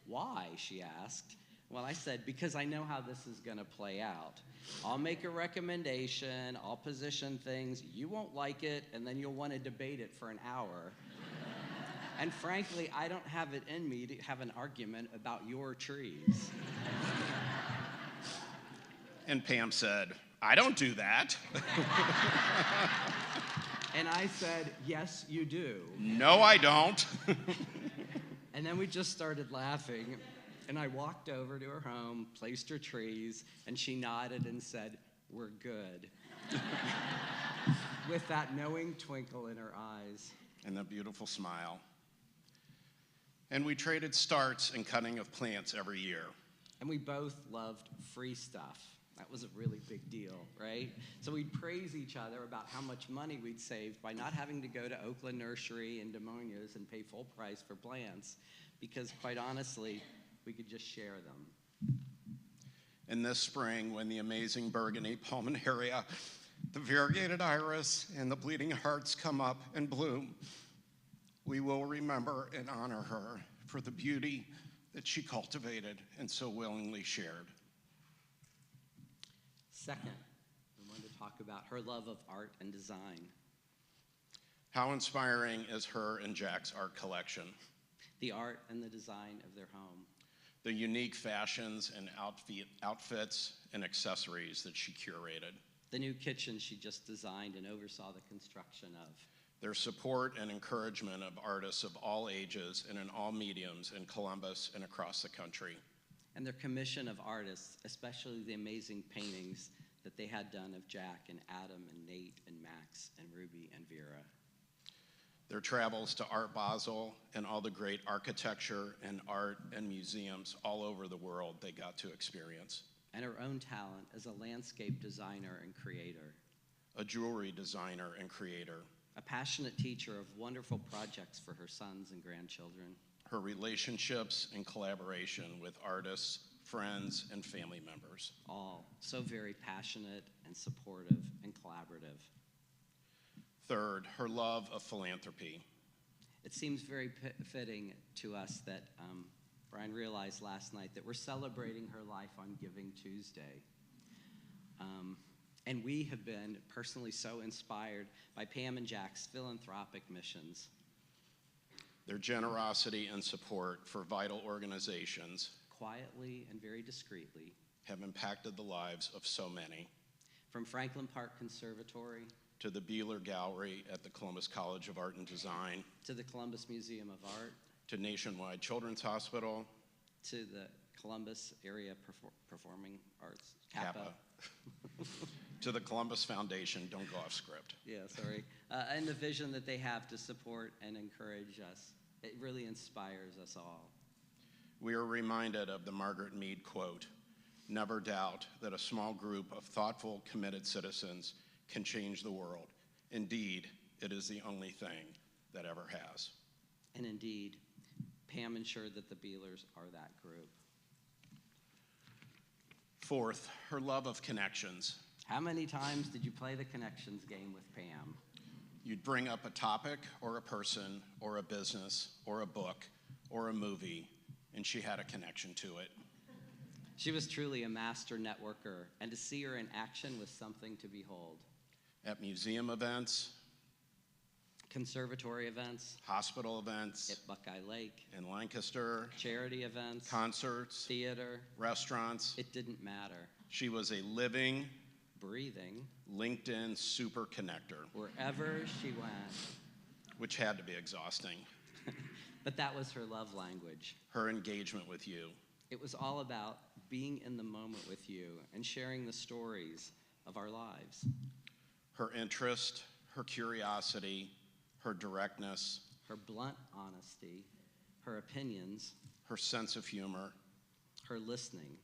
G: Why, she asked. Well, I said, because I know how this is going to play out. I'll make a recommendation, I'll position things, you won't like it, and then you'll want to debate it for an hour. And frankly, I don't have it in me to have an argument about your trees.
H: And Pam said, I don't do that.
G: And I said, yes, you do.
H: No, I don't.
G: And then we just started laughing, and I walked over to her home, placed her trees, and she nodded and said, we're good. With that knowing twinkle in her eyes.
H: And a beautiful smile. And we traded starts and cutting of plants every year.
G: And we both loved free stuff. That was a really big deal, right? So we'd praise each other about how much money we'd saved by not having to go to Oakland Nursery and Des Moines and pay full price for plants, because quite honestly, we could just share them.
H: And this spring, when the amazing Burgundy Pulmonaria, the variegated iris, and the bleeding hearts come up and bloom, we will remember and honor her for the beauty that she cultivated and so willingly shared.
G: Second, we wanted to talk about her love of art and design.
H: How inspiring is her and Jack's art collection?
G: The art and the design of their home.
H: the unique fashions and outfits and accessories that she curated,
G: the new kitchen she just designed and oversaw the construction of,
H: their support and encouragement of artists of all ages and in all mediums in Columbus and across the country,
G: and their commission of artists, especially the amazing paintings that they had done of Jack and Adam and Nate and Max and Ruby and Vera.
H: their travels to Art Basel and all the great architecture and art and museums all over the world they got to experience,
G: and her own talent as a landscape designer and creator,
H: a jewelry designer and creator,
G: a passionate teacher of wonderful projects for her sons and grandchildren,
H: her relationships and collaboration with artists, friends, and family members.
G: all so very passionate and supportive and collaborative.
H: Third, her love of philanthropy.
G: It seems very fitting to us that Brian realized last night that we're celebrating her life on Giving Tuesday. And we have been personally so inspired by Pam and Jack's philanthropic missions.
H: Their generosity and support for vital organizations
G: Quietly and very discreetly,
H: have impacted the lives of so many.
G: from Franklin Park Conservatory
H: To the Beeler Gallery at the Columbus College of Art and Design,
G: to the Columbus Museum of Art,
H: to Nationwide Children's Hospital,
G: to the Columbus Area Performing Arts,
H: Kappa, to the Columbus Foundation, don't go off script.
G: Yeah, sorry. And the vision that they have to support and encourage us. It really inspires us all.
H: We are reminded of the Margaret Mead quote, "Never doubt that a small group of thoughtful, committed citizens can change the world. Indeed, it is the only thing that ever has."
G: And indeed, Pam ensured that the Beelers are that group.
H: Fourth, her love of connections.
G: How many times did you play the connections game with Pam?
H: You'd bring up a topic or a person or a business or a book or a movie, and she had a connection to it.
G: She was truly a master networker, and to see her in action was something to behold.
H: At museum events,
G: Conservatory events,
H: hospital events,
G: at Buckeye Lake,
H: in Lancaster,
G: charity events,
H: concerts,
G: theater,
H: restaurants.
G: it didn't matter.
H: She was a living
G: Breathing,
H: LinkedIn super connector,
G: wherever she went.
H: which had to be exhausting.
G: But that was her love language.
H: Her engagement with you,
G: It was all about being in the moment with you and sharing the stories of our lives.
H: her interest, her curiosity, her directness,
G: Her blunt honesty, her opinions,
H: her sense of humor,
G: her listening,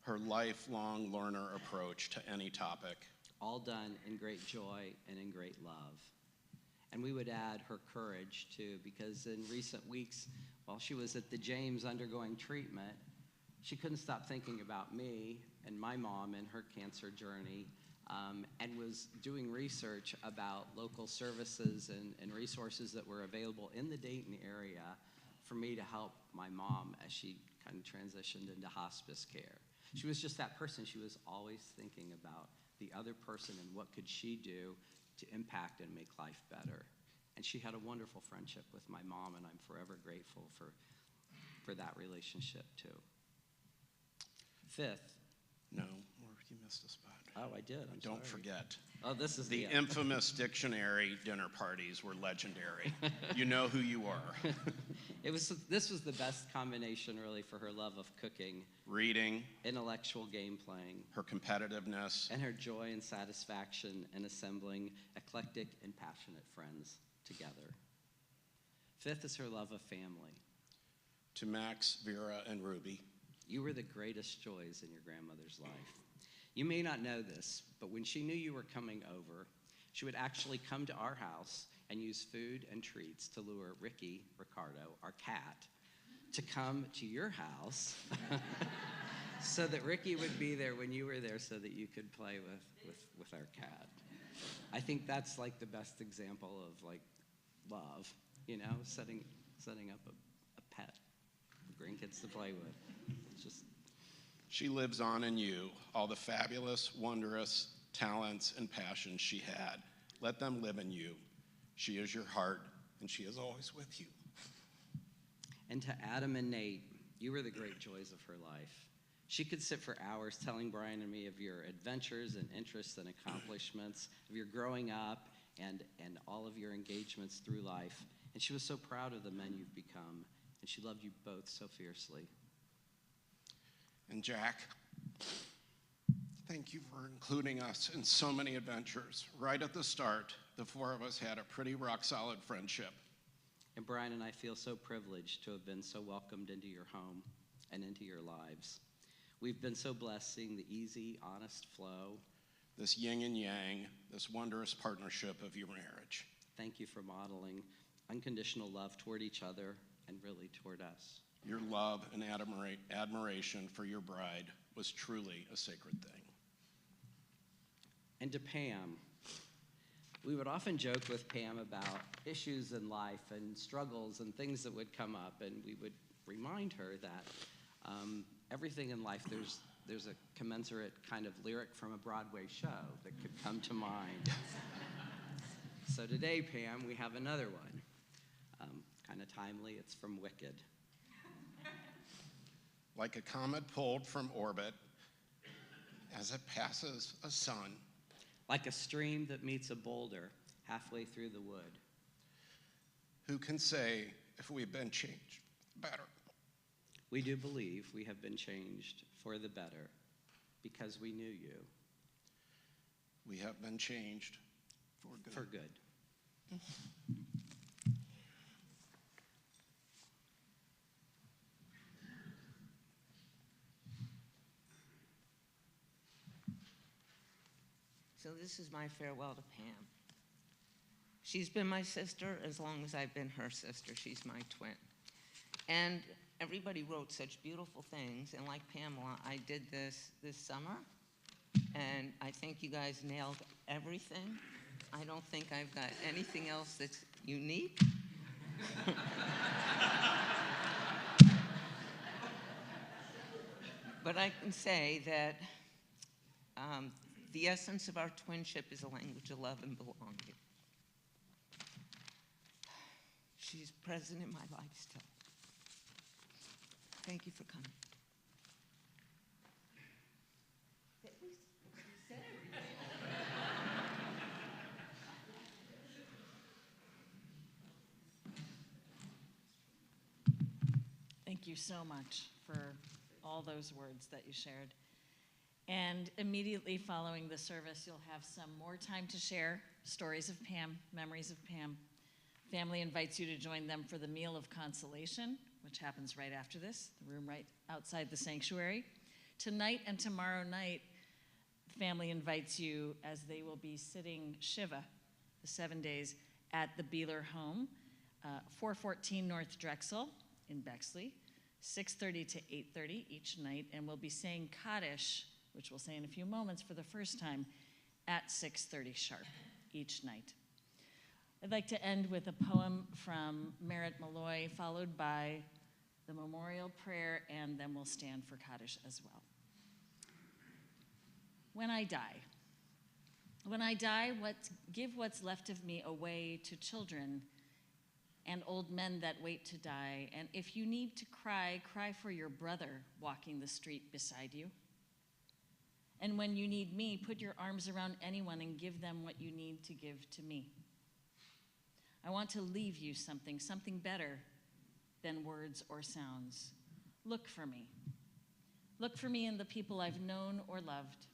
H: her lifelong learner approach to any topic,
G: all done in great joy and in great love. And we would add her courage too, because in recent weeks, while she was at the James undergoing treatment, she couldn't stop thinking about me and my mom and her cancer journey, and was doing research about local services and resources that were available in the Dayton area for me to help my mom as she kind of transitioned into hospice care. She was just that person. She was always thinking about the other person and what could she do to impact and make life better. And she had a wonderful friendship with my mom, and I'm forever grateful for that relationship too. Fifth.
H: no, or you missed a spot.
G: Oh, I did. I'm
H: Don't
G: sorry.
H: forget,
G: Oh, this is
H: the
G: the
H: infamous dictionary dinner parties were legendary. You know who you are.
G: This was the best combination really for her love of cooking,
H: Reading,
G: intellectual game playing,
H: her competitiveness,
G: and her joy and satisfaction in assembling eclectic and passionate friends together. Fifth is her love of family.
H: to Max, Vera, and Ruby,
G: You were the greatest joys in your grandmother's life. You may not know this, but when she knew you were coming over, she would actually come to our house and use food and treats to lure Ricardo, our cat, to come to your house so that Ricky would be there when you were there so that you could play with our cat. I think that's like the best example of like love, you know, setting up a pet for grandkids to play with. It's just
H: she lives on in you, all the fabulous, wondrous talents and passions she had. Let them live in you. She is your heart, and she is always with you.
G: And to Adam and Nate, You were the great joys of her life. She could sit for hours telling Brian and me of your adventures and interests and accomplishments, of your growing up and all of your engagements through life. And she was so proud of the men you've become, and she loved you both so fiercely.
H: And Jack, thank you for including us in so many adventures. Right at the start, the four of us had a pretty rock-solid friendship.
G: And Brian and I feel so privileged to have been so welcomed into your home and into your lives. We've been so blessed seeing the easy, honest flow.
H: This yin and yang, this wondrous partnership of your marriage.
G: Thank you for modeling unconditional love toward each other and really toward us.
H: Your love and admiration for your bride was truly a sacred thing.
G: And to Pam, we would often joke with Pam about issues in life and struggles and things that would come up, and we would remind her that everything in life, there's a commensurate kind of lyric from a Broadway show that could come to mind. So today, Pam, we have another one. Kind of timely, it's from Wicked.
H: Like a comet pulled from orbit as it passes a sun.
G: Like a stream that meets a boulder halfway through the wood.
H: Who can say if we've been changed better?
G: We do believe we have been changed for the better because we knew you.
H: We have been changed for good.
G: For good.
I: So this is my farewell to Pam. She's been my sister as long as I've been her sister. She's my twin. And everybody wrote such beautiful things. And like Pamela, I did this summer. And I think you guys nailed everything. I don't think I've got anything else that's unique. But I can say that the essence of our twinship is a language of love and belonging. She's present in my life still. Thank you for coming.
A: Thank you so much for all those words that you shared. And immediately following the service, you'll have some more time to share stories of Pam, memories of Pam. Family invites you to join them for the Meal of Consolation, which happens right after this, the room right outside the sanctuary. Tonight and tomorrow night, family invites you as they will be sitting Shiva, the 7 days, at the Beeler home, 414 North Drexel in Bexley, 6:30 to 8:30 each night, and we'll be saying Kaddish, which we'll say in a few moments for the first time, at 6:30 sharp each night. I'd like to end with a poem from Merritt Malloy, followed by the memorial prayer, and then we'll stand for Kaddish as well. When I die, give what's left of me away to children and old men that wait to die. And if you need to cry, cry for your brother walking the street beside you. And when you need me, put your arms around anyone and give them what you need to give to me. I want to leave you something better than words or sounds. Look for me. Look for me in the people I've known or loved.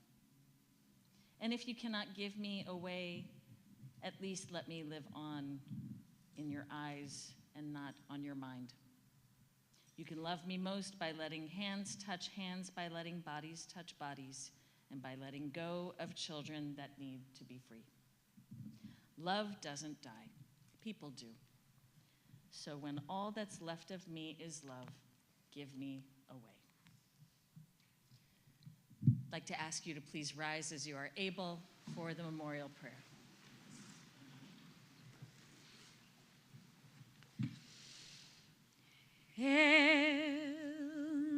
A: And if you cannot give me away, at least let me live on in your eyes and not on your mind. You can love me most by letting hands touch hands, by letting bodies touch bodies, and by letting go of children that need to be free. Love doesn't die. People do. So when all that's left of me is love, give me away. I'd like to ask you to please rise as you are able for the memorial prayer.
B: El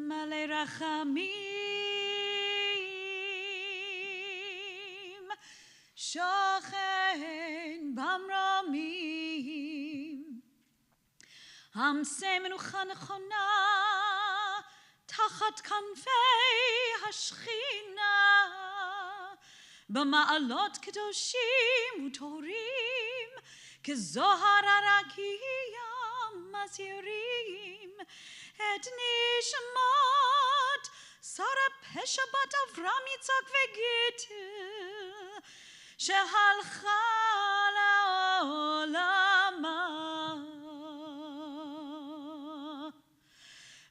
B: male rachamim, shochen bamramim, hamse menucha nechona תחת כנפי השכינה, במעלות קדושים וטהורים, כזוהר הרקיע מזהירים את נשמת שרה פשע בת אברהם יצחק וגיטל, שהלכה לעולמה.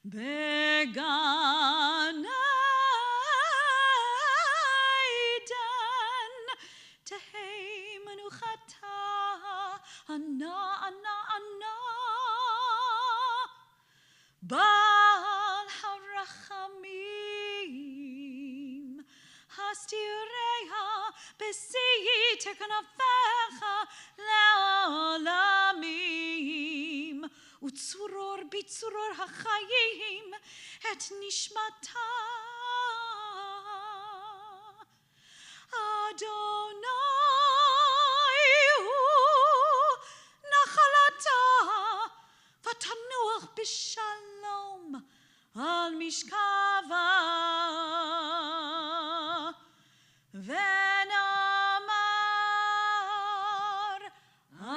B: בגן עדן תהי מנוחתה, ענה ענה ענה בעל הרחמים, הסתיריה בשיא כנפיך לעולמים, וצרור בצרור החיים את נשמתה. אדוני הוא נחלתה, ותנוח בשלום על משכבה. ונאמר אמן.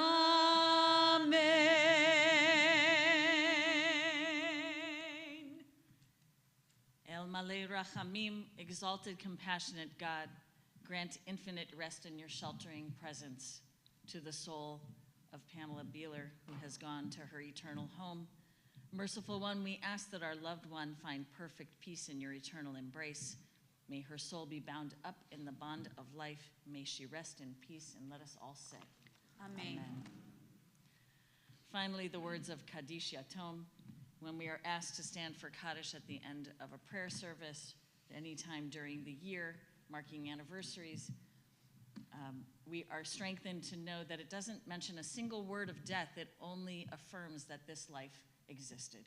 A: El Malay Rachamim, exalted, compassionate God, grant infinite rest in your sheltering presence to the soul of Pamela Beeler, who has gone to her eternal home. Merciful One, we ask that our loved one find perfect peace in your eternal embrace. May her soul be bound up in the bond of life. May she rest in peace, and let us all say,
B: Amen.
A: Finally, the words of Kaddish Yatom. When we are asked to stand for Kaddish at the end of a prayer service, anytime during the year, marking anniversaries, we are strengthened to know that it doesn't mention a single word of death. It only affirms that this life existed.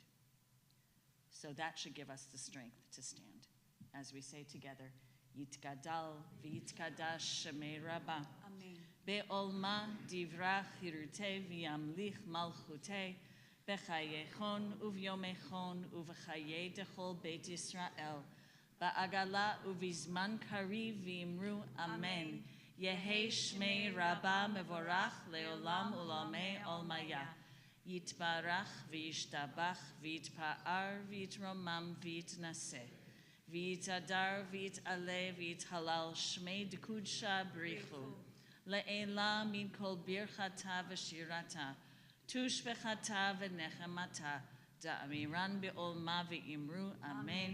A: So that should give us the strength to stand. As we say together, Yitgadal v'yitkadash shemei Rabbah.
B: Amen.
A: Be'olma divrach hirute v'yamlich malchute b'chayechon uvyomechon uv'chaye dechol Beit Yisrael ba'agala uvizman kari v'imru Amen. Yehe shmei Rabbah mevorach leolam ulamei olmaya. Yitbarach v'yishtabach v'yitpa'ar v'yitromam v'yitnaseh. V'yitadar v'yit'aleh v'yithalal shmei d'kudsha brichu. Le'ela min kol birchata v'shirata. Tush bechata v'nechemata. Da'amiran be'olma v'imru Amen.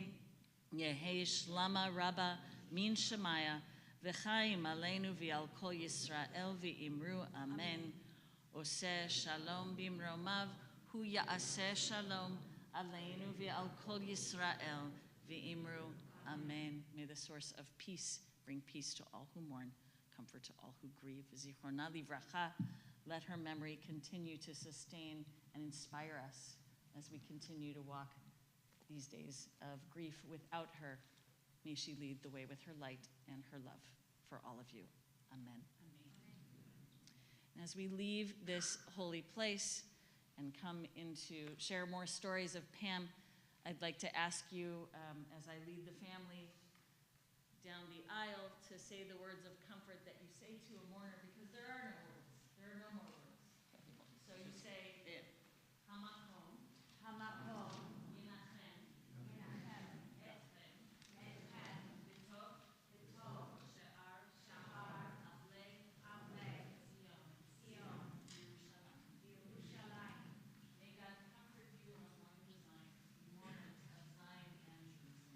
A: Yehe shlama rabba min shemaya. V'chaim aleinu v'al kol Yisrael v'imru Amen. Oseh shalom bimromav. Hu ya'aseh shalom aleinu v'al kol Yisrael. V'imru, Amen. May the source of peace bring peace to all who mourn, comfort to all who grieve. Zichorna livracha, let her memory continue to sustain and inspire us as we continue to walk these days of grief without her. May she lead the way with her light and her love for all of you. Amen. And as we leave this holy place and come into share more stories of Pam, I'd like to ask you, as I lead the family down the aisle, to say the words of comfort that you say to a mourner, because there are no words. There are no more words.